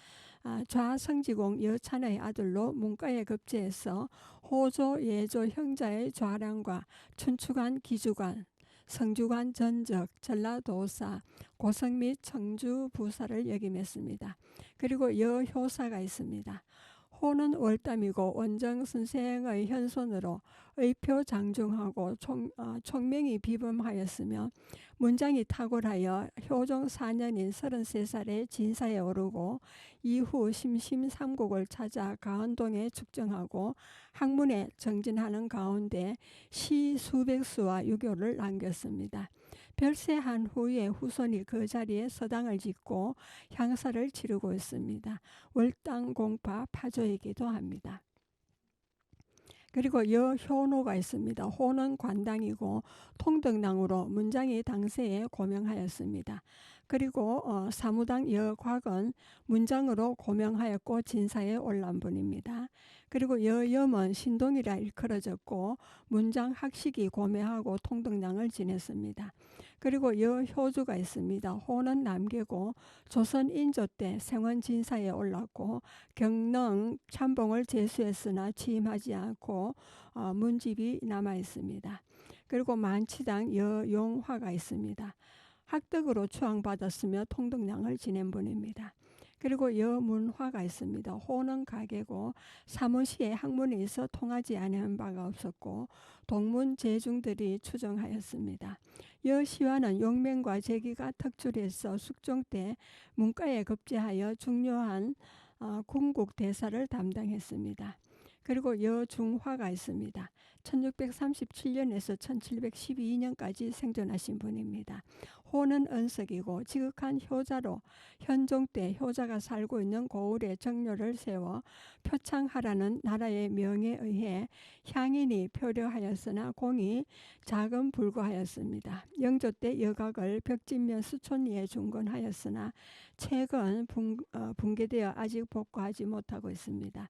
좌성지공 여찬의 아들로 문과에 급제해서 호조, 예조 형자의 좌량과 춘추관, 기주관, 성주관 전적, 전라도사, 고성 및 청주 부사를 역임했습니다. 그리고 여효사가 있습니다. 호는 월담이고 원정선생의 현손으로 의표 장중하고 총명이 비범하였으며 문장이 탁월하여 효종 4년인 33살에 진사에 오르고 이후 심심삼국을 찾아 가은동에 축정하고 학문에 정진하는 가운데 시 수백 수와 유교를 남겼습니다. 별세한 후에 후손이 그 자리에 서당을 짓고 향사를 치르고 있습니다. 월당 공파 파조이기도 합니다. 그리고 여효노가 있습니다. 호는 관당이고 통덕낭으로 문장이 당세에 고명하였습니다. 그리고 사무당 여곽은 문장으로 고명하였고 진사에 올라온 분입니다. 그리고 여염은 신동이라 일컬어졌고 문장 학식이 고매하고 통덕낭을 지냈습니다. 그리고 여효주가 있습니다. 호는 남계고 조선 인조 때 생원 진사에 올랐고 경능 참봉을 제수했으나 취임하지 않고 문집이 남아 있습니다. 그리고 만치당 여용화가 있습니다. 학덕으로 추앙받았으며 통덕량을 지낸 분입니다. 그리고 여문화가 있습니다. 호는 가계고 사무시에 학문에 있어 통하지 않은 바가 없었고 동문 제중들이 추정하였습니다. 여시화는 용맹과 재기가 특출해서 숙종 때 문과에 급제하여 중요한 궁국 대사를 담당했습니다. 그리고 여중화가 있습니다. 1637년에서 1712년까지 생존하신 분입니다. 호는 은석이고 지극한 효자로 현종 때 효자가 살고 있는 고을에 정료를 세워 표창하라는 나라의 명에 의해 향인이 표려하였으나 공이 자금 불구하였습니다. 영조 때 여각을 벽진면 수촌리에 중건하였으나 최근 붕괴되어 아직 복구하지 못하고 있습니다.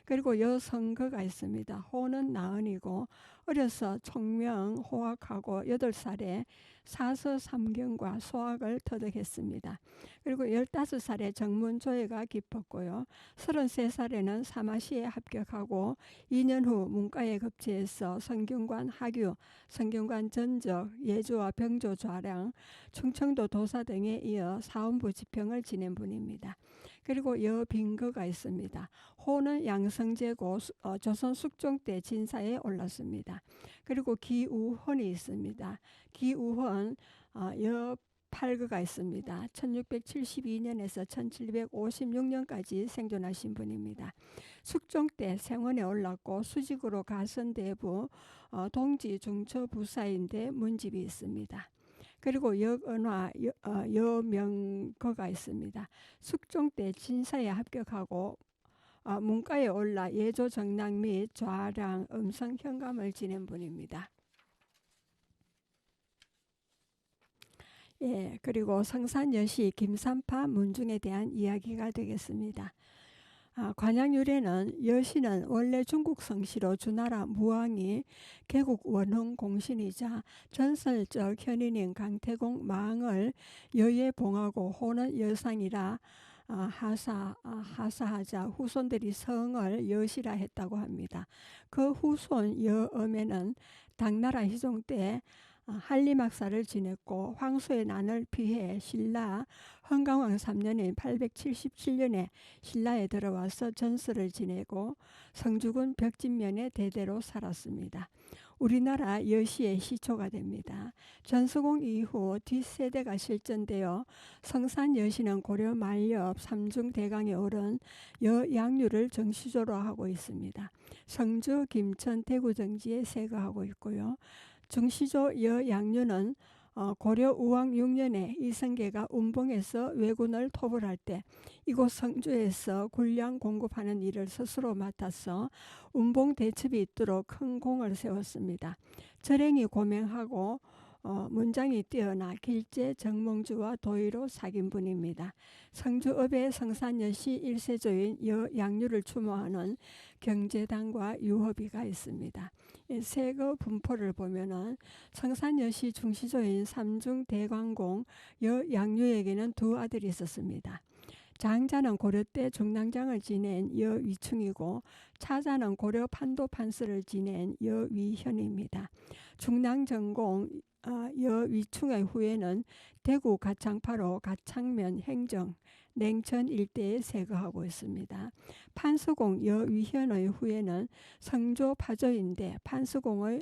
그리고 여성거가 있습니다. 호는 나은이고 어려서 총명 호학하고 8살에 사서 삼경과 소학을 터득했습니다. 그리고 15살에 정문조예가 깊었고요. 33살에는 사마시에 합격하고 2년 후 문과에 급제해서 성균관 학유, 성균관 전적, 예조와 병조 좌량, 충청도 도사 등에 이어 사원부 지평을 지낸 분입니다. 그리고 여빈거가 있습니다. 호는 양성제고 조선 숙종 때 진사에 올랐습니다. 그리고 기우헌이 있습니다. 기우헌 여팔거가 있습니다. 1672년에서 1756년까지 생존하신 분입니다. 숙종 때 생원에 올랐고 수직으로 가선대부 동지 중처 부사인데 문집이 있습니다. 그리고 역은화 여명거가 있습니다. 숙종 때 진사에 합격하고 문과에 올라 예조 정랑 및 좌량 음성 현감을 지낸 분입니다. 예, 그리고 성산여시 김산파 문중에 대한 이야기가 되겠습니다. 관양유래는 여시는 원래 중국 성씨로 주나라 무왕이 개국 원흥 공신이자 전설적 현인인 강태공 망을 여에 봉하고 호는 여상이라 하사하자 후손들이 성을 여시라 했다고 합니다. 그 후손 여엄에는 당나라 희종 때 한림학사를 지냈고 황소의 난을 피해 신라 흥강왕 3년인 877년에 신라에 들어와서 전설을 지내고 성주군 벽진면에 대대로 살았습니다. 우리나라 여시의 시초가 됩니다. 전수공 이후 뒷세대가 실전되어 성산 여시는 고려 만렵 삼중 대강에 오른 여양류를 정시조로 하고 있습니다. 성주, 김천, 대구 등지에 세거하고 있고요. 중시조 여양류는 고려 우왕 6년에 이성계가 운봉에서 왜군을 토벌할 때 이곳 성주에서 군량 공급하는 일을 스스로 맡아서 운봉 대첩이 있도록 큰 공을 세웠습니다. 절행이 고명하고 문장이 뛰어나 길제 정몽주와 도의로 사귄 분입니다. 성주읍의 성산여시 1세조인 여양류를 추모하는 경제당과 유허비가 있습니다. 세거 분포를 보면은 성산여시 중시조인 삼중 대광공 여양류에게는 두 아들이 있었습니다. 장자는 고려 때 중랑장을 지낸 여위충이고 차자는 고려 판도 판서를 지낸 여위현입니다. 중랑전공 여위충의 후예는 대구 가창파로 가창면 행정 냉천 일대에 세거하고 있습니다. 판서공 여위현의 후예는 성조 파조인데 판서공의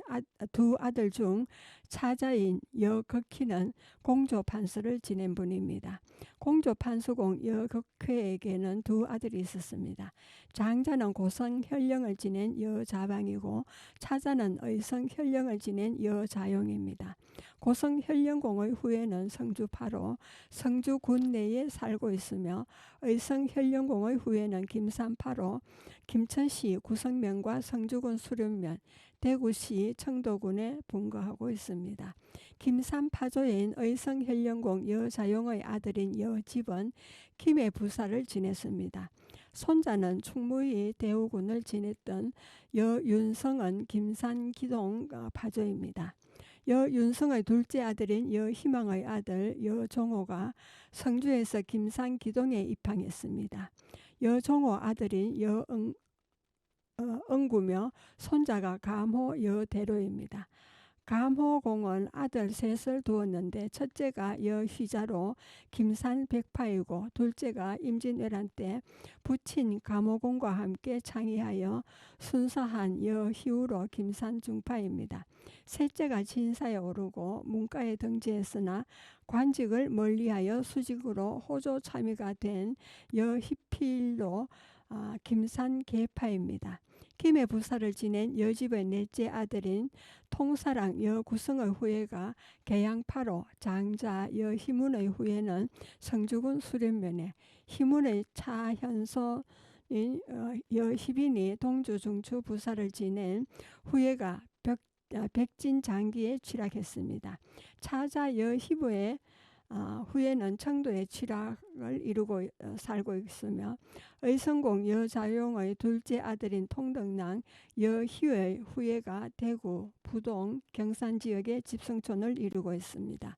두 아들 중 차자인 여극희는 공조 판서를 지낸 분입니다. 공조 판서공 여극회에게는 두 아들이 있었습니다. 장자는 고성 현령을 지낸 여자방이고 차자는 의성 현령을 지낸 여자용입니다. 고성 현령공의 후예는 성주파로 성주군 내에 살고 있으며 의성 현령공의 후예는 김산파로 김천시 구성면과 성주군 수련면, 대구시 청도군에 분거하고 있습니다. 김산파조인 의성 현령공 여자용의 아들인 여집은 김해 부사를 지냈습니다. 손자는 충무위 대우군을 지냈던 여윤성은 김산기동 파조입니다. 여윤성의 둘째 아들인 여희망의 아들 여종호가 성주에서 김산기동에 입항했습니다. 여종호 아들인 여응구며 손자가 감호 여대로입니다. 감호공은 아들 셋을 두었는데 첫째가 여휘자로 김산백파이고 둘째가 임진왜란 때 부친 감호공과 함께 창의하여 순사한 여희우로 김산중파입니다. 셋째가 진사에 오르고 문과에 등재했으나 관직을 멀리하여 수직으로 호조 참의가 된 여희필로 김산계파입니다. 김해 부사를 지낸 여집의 넷째 아들인 통사랑 여구성의 후예가 계양파로 장자 여희문의 후예는 성주군 수련면에 희문의 차현소인 여희빈이 동주중추 부사를 지낸 후예가 백진장기에 취락했습니다. 차자 여희부의 후예는 청도에 취락을 이루고 살고 있으며 의성공 여자용의 둘째 아들인 통덕랑 여희의 후예가 대구, 부동, 경산 지역에 집성촌을 이루고 있습니다.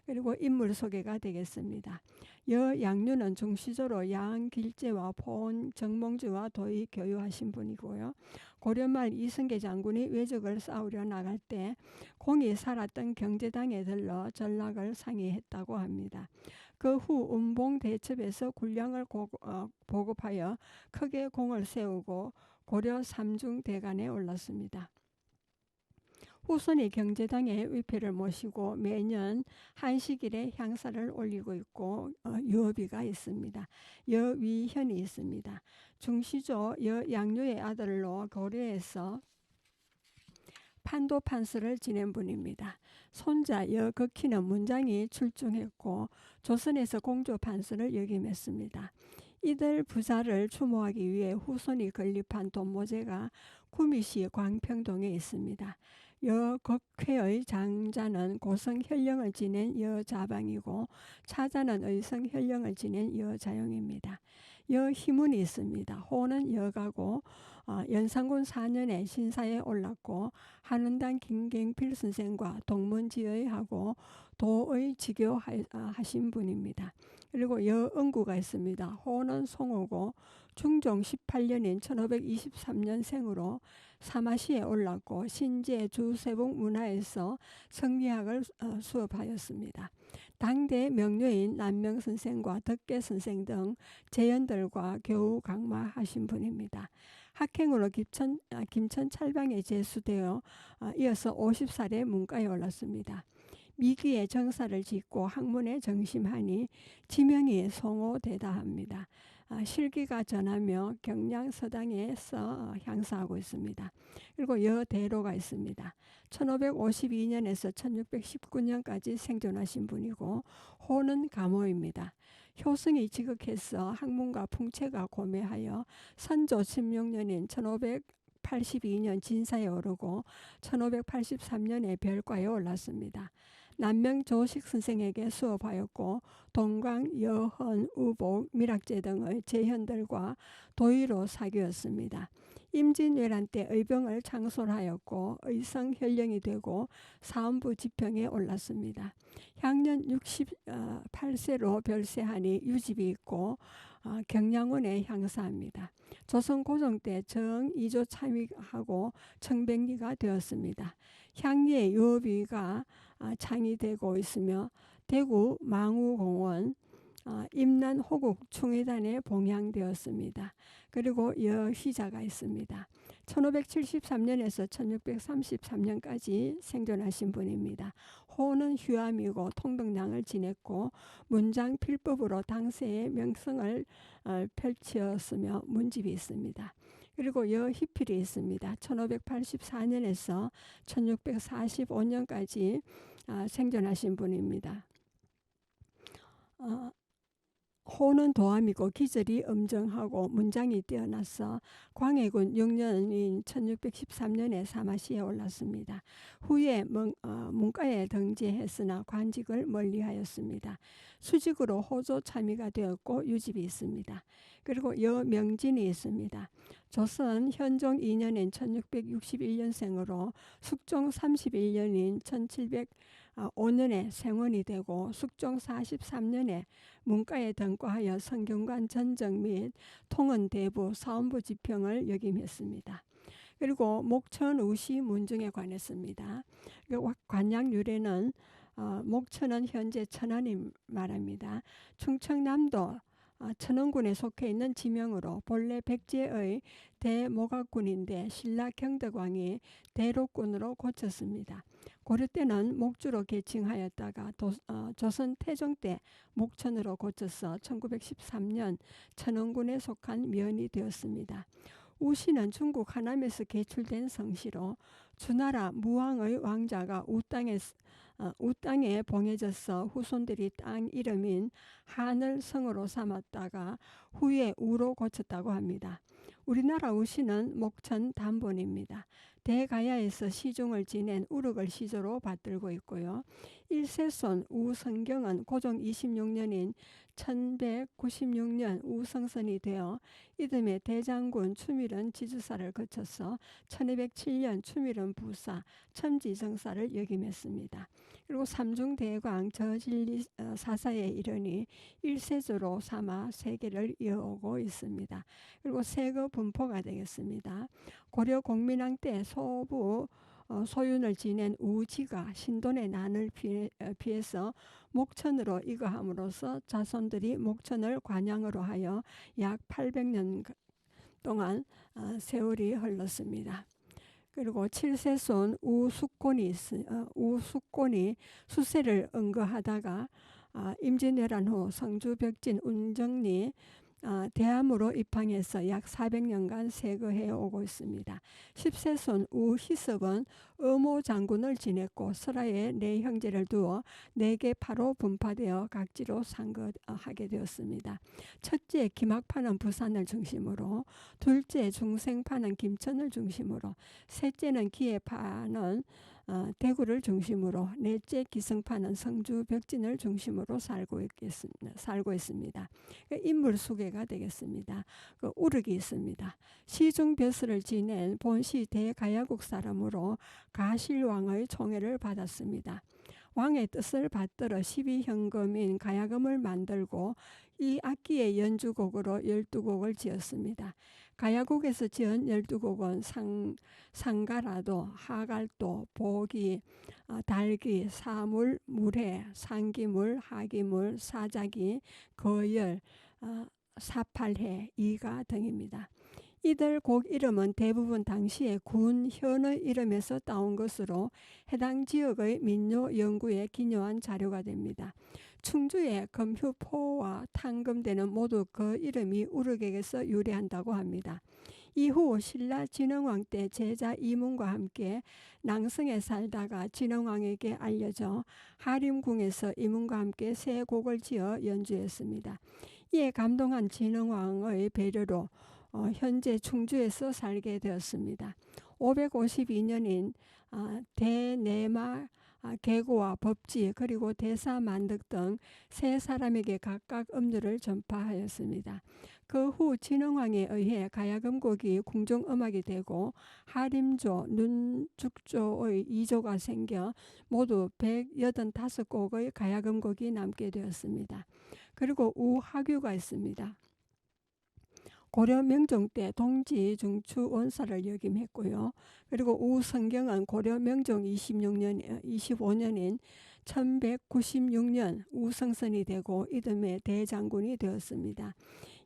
그리고 인물 소개가 되겠습니다. 여양류는 중시조로 양길제와 포온, 정몽주와 도의 교유하신 분이고요. 고려말 이성계 장군이 왜적을 싸우려 나갈 때 공이 살았던 경제당에 들러 전락을 상의했다고 합니다. 그 후 운봉 대첩에서 군량을 보급하여 크게 공을 세우고 고려 삼중 대간에 올랐습니다. 후손이 경제당의 위패를 모시고 매년 한식일에 향사를 올리고 있고 유업이가 있습니다. 여위현이 있습니다. 중시조 여양류의 아들로 고려에서 판도 판서를 지낸 분입니다. 손자 여극희는 문장이 출중했고 조선에서 공조 판서를 역임했습니다. 이들 부자를 추모하기 위해 후손이 건립한 돈모제가 구미시 광평동에 있습니다. 여극회의 장자는 고성 현령을 지낸 여자방이고 차자는 의성 현령을 지낸 여자용입니다. 여희문이 있습니다. 호는 여가고 연산군 4년에 신사에 올랐고 한원당 김경필 선생과 동문지의하고 도의 지교하신 분입니다. 그리고 여응구가 있습니다. 호는 송호고 중종 18년인 1523년생으로 사마시에 올랐고 신제 주세봉 문화에서 성리학을 수업하였습니다. 당대 명료인 남명선생과 덕계선생 등 재연들과 교우 강마하신 분입니다. 학행으로 김천 찰방에 제수되어 이어서 50살에 문과에 올랐습니다. 미기에 정사를 짓고 학문에 정심하니 지명이 송호되다 합니다. 실기가 전하며 경량 서당에서 향사하고 있습니다. 그리고 여대로가 있습니다. 1552년에서 1619년까지 생존하신 분이고 호는 가모입니다. 효승이 지극해서 학문과 풍채가 고매하여 선조 16년인 1582년 진사에 오르고 1583년에 별과에 올랐습니다. 남명 조식 선생에게 수업하였고 동광, 여헌, 우복, 밀학제 등의 제현들과 도의로 사귀었습니다. 임진왜란 때 의병을 창설하였고 의성현령이 되고 사헌부 지평에 올랐습니다. 향년 68세로 별세하니 유집이 있고 경량원에 향사합니다. 조선 고종 때 정 2조 참의하고 청백리가 되었습니다. 향리의 유업위가 창의되고 있으며 대구 망우공원, 임난 호국 충의단에 봉양되었습니다. 그리고 여휘자가 있습니다. 1573년에서 1633년까지 생존하신 분입니다. 호는 휴암이고 통덕량을 지냈고 문장 필법으로 당세의 명성을 펼치었으며 문집이 있습니다. 그리고 여희필이 있습니다. 1584년에서 1645년까지 생존하신 분입니다. 호는 도암이고 기절이 엄정하고 문장이 뛰어나서 광해군 6년인 1613년에 사마시에 올랐습니다. 후에 문과에 등재했으나 관직을 멀리하였습니다. 수직으로 호조 참의가 되었고 유집이 있습니다. 그리고 여명진이 있습니다. 조선 현종 2년인 1661년생으로 숙종 31년인 1705년에 생원이 되고 숙종 43년에 문과에 등과하여 성균관 전정 및 통은 대부 사원부 지평을 역임했습니다. 그리고 목천 우시 문중에 관했습니다. 관양 유래는 목천은 현재 천안이 말합니다. 충청남도 천원군에 속해 있는 지명으로 본래 백제의 대모각군인데 신라 경덕왕이 대록군으로 고쳤습니다. 고려 때는 목주로 계칭하였다가 조선 태종 때 목천으로 고쳐서 1913년 천원군에 속한 면이 되었습니다. 우시는 중국 하남에서 개출된 성시로 주나라 무왕의 왕자가 우땅에 봉해져서 후손들이 땅 이름인 한을 성으로 삼았다가 후에 우로 고쳤다고 합니다. 우리나라 우시는 목천 단본입니다. 대가야에서 시중을 지낸 우륵을 시조로 받들고 있고요. 1세손 우성경은 고종 26년인 1196년 우성선이 되어 이듬해 대장군 추밀은 지주사를 거쳐서 1207년 추밀은 부사, 첨지정사를 역임했습니다. 그리고 삼중대광 저진리 사사에 이르니 1세조로 삼아 세계를 이어오고 있습니다. 그리고 세거 분포가 되겠습니다. 고려 공민왕 때 소부 소윤을 지낸 우지가 신돈의 난을 피해서 목천으로 이거함으로써 자손들이 목천을 관양으로 하여 약 800년 동안 세월이 흘렀습니다. 그리고 7세손 우숙곤이 수세를 응거하다가 임진왜란 후 성주 벽진 운정리 대암으로 입항해서 약 400년간 세거해 오고 있습니다. 10세손 우희석은 의모 장군을 지냈고 설하에 네 형제를 두어 4개 파로 분파되어 각지로 상거하게 되었습니다. 첫째 김학파는 부산을 중심으로, 둘째 중생파는 김천을 중심으로, 셋째는 기해파는 대구를 중심으로, 넷째 기성파는 성주 벽진을 중심으로 살고 있습니다. 인물 소개가 되겠습니다. 우륵이 있습니다. 시중벼슬을 지낸 본시 대가야국 사람으로 가실왕의 총애를 받았습니다. 왕의 뜻을 받들어 12현금인 가야금을 만들고 이 악기의 연주곡으로 12곡을 지었습니다. 가야곡에서 지은 12곡은 상가라도, 하갈도, 보기, 달기, 사물, 물회, 상기물, 하기물, 사자기, 거열, 사팔해, 이가 등입니다. 이들 곡 이름은 대부분 당시의 군, 현의 이름에서 따온 것으로 해당 지역의 민요 연구에 기여한 자료가 됩니다. 충주의 금휴포와 탕금대는 모두 그 이름이 우르객에서 유래한다고 합니다. 이후 신라 진흥왕 때 제자 이문과 함께 낭성에 살다가 진흥왕에게 알려져 하림궁에서 이문과 함께 새 곡을 지어 연주했습니다. 이에 감동한 진흥왕의 배려로 현재 충주에서 살게 되었습니다. 552년인 대내마 계고와 법지 그리고 대사만득 등 세 사람에게 각각 음료를 전파하였습니다. 그 후 진흥왕에 의해 가야금곡이 궁중음악이 되고 하림조, 눈죽조의 2조가 생겨 모두 185곡의 가야금곡이 남게 되었습니다. 그리고 우하규가 있습니다. 고려 명종 때 동지 중추 원사를 역임했고요. 그리고 우성경은 고려 명종 25년인 1196년 우성선이 되고 이듬해 대장군이 되었습니다.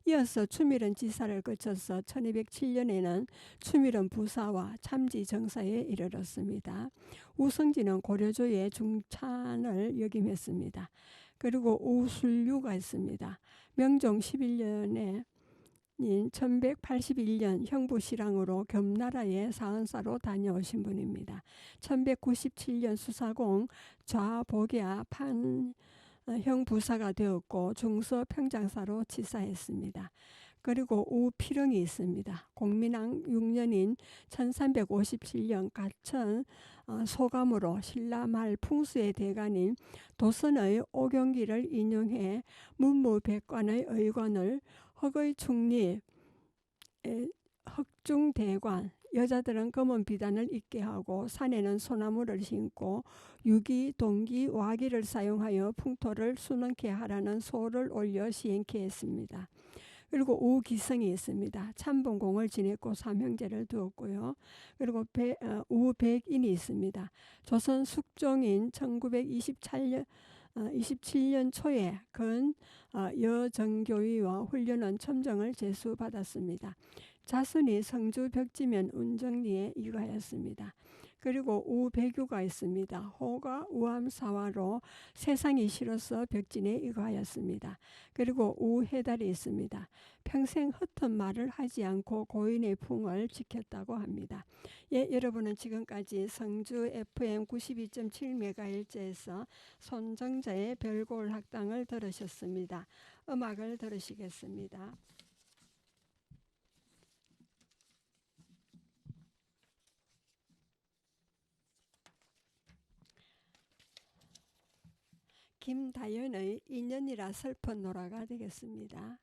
이어서 추밀은 지사를 거쳐서 1207년에는 추밀은 부사와 참지 정사에 이르렀습니다. 우성진은 고려조의 중찬을 역임했습니다. 그리고 우술류가 있습니다. 명종 11년에 1181년 형부시랑으로 겸나라의 사은사로 다녀오신 분입니다. 1197년 수사공 좌복야 판형부사가 되었고 중서 평장사로 치사했습니다. 그리고 우필흥이 있습니다. 공민왕 6년인 1357년 가천 소감으로 신라 말 풍수의 대가인 도선의 오경기를 인용해 문무백관의 의관을 흑의 충리, 흑중대관, 여자들은 검은 비단을 입게 하고 산에는 소나무를 심고 유기, 동기, 와기를 사용하여 풍토를 순응케 하라는 소를 올려 시행케 했습니다. 그리고 우기성이 있습니다. 참봉공을 지냈고 삼형제를 두었고요. 그리고 우백인이 있습니다. 조선 숙종인 1927년 초에 근 여정교위와 훈련원 첨정을 제수받았습니다. 자손이 성주 벽지면 운정리에 이가하였습니다. 그리고 우배규가 있습니다. 호가 우암사화로 세상이 싫어서 벽진에 이가하였습니다. 그리고 우해달이 있습니다. 평생 헛된 말을 하지 않고 고인의 풍을 지켰다고 합니다. 예, 여러분은 지금까지 성주 FM 92.7MHz에서 손정자의 별골 학당을 들으셨습니다. 음악을 들으시겠습니다. 김다연의 인연이라 슬픈 노래가 되겠습니다.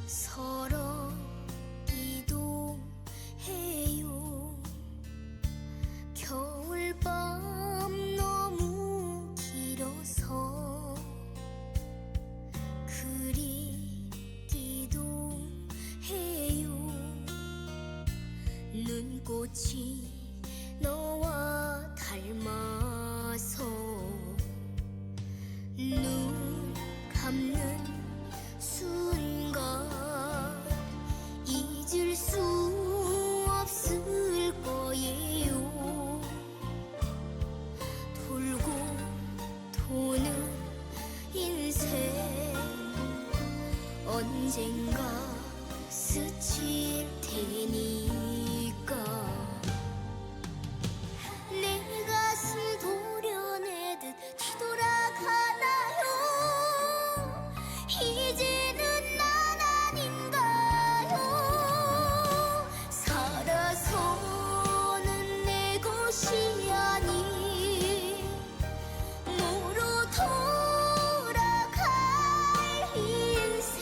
서로 기도해요. 겨울밤 너무 길어서 그리기도 해요. 눈꽃이 너와 닮아서 눈 감는 순간 잊을 수 없을 거예요. 돌고 도는 인생 언젠가 스칠 테니까 내 가슴 도려내듯 뒤돌아가나요. 이제는 난 아닌가요. 살아서는 내 것이 아닌 무로 돌아갈 인생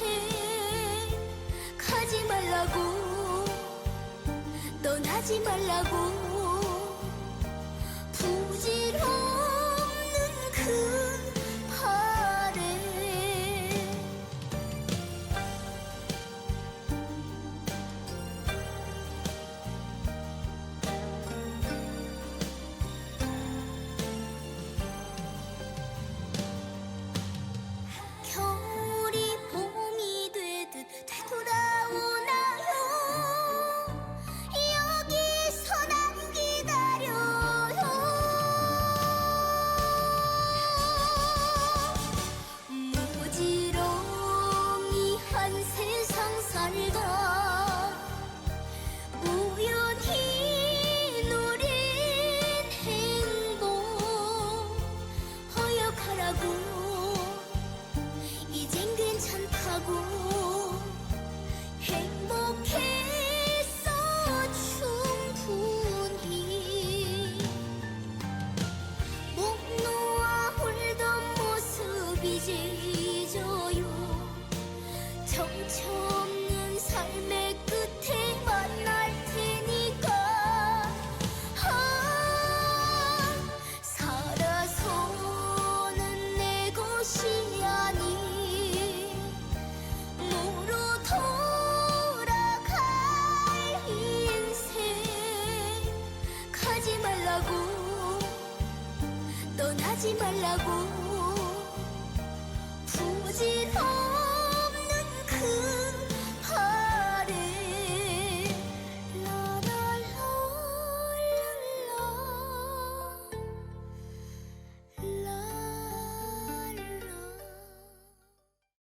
가지 말라고 떠나지 말라고 부질없는 그 발에 잊어요 정처 없는 삶의 끝에 만날 테니까 살아서는 내 것이 아니 무로 돌아갈 인생 가지 말라고 떠나지 말라고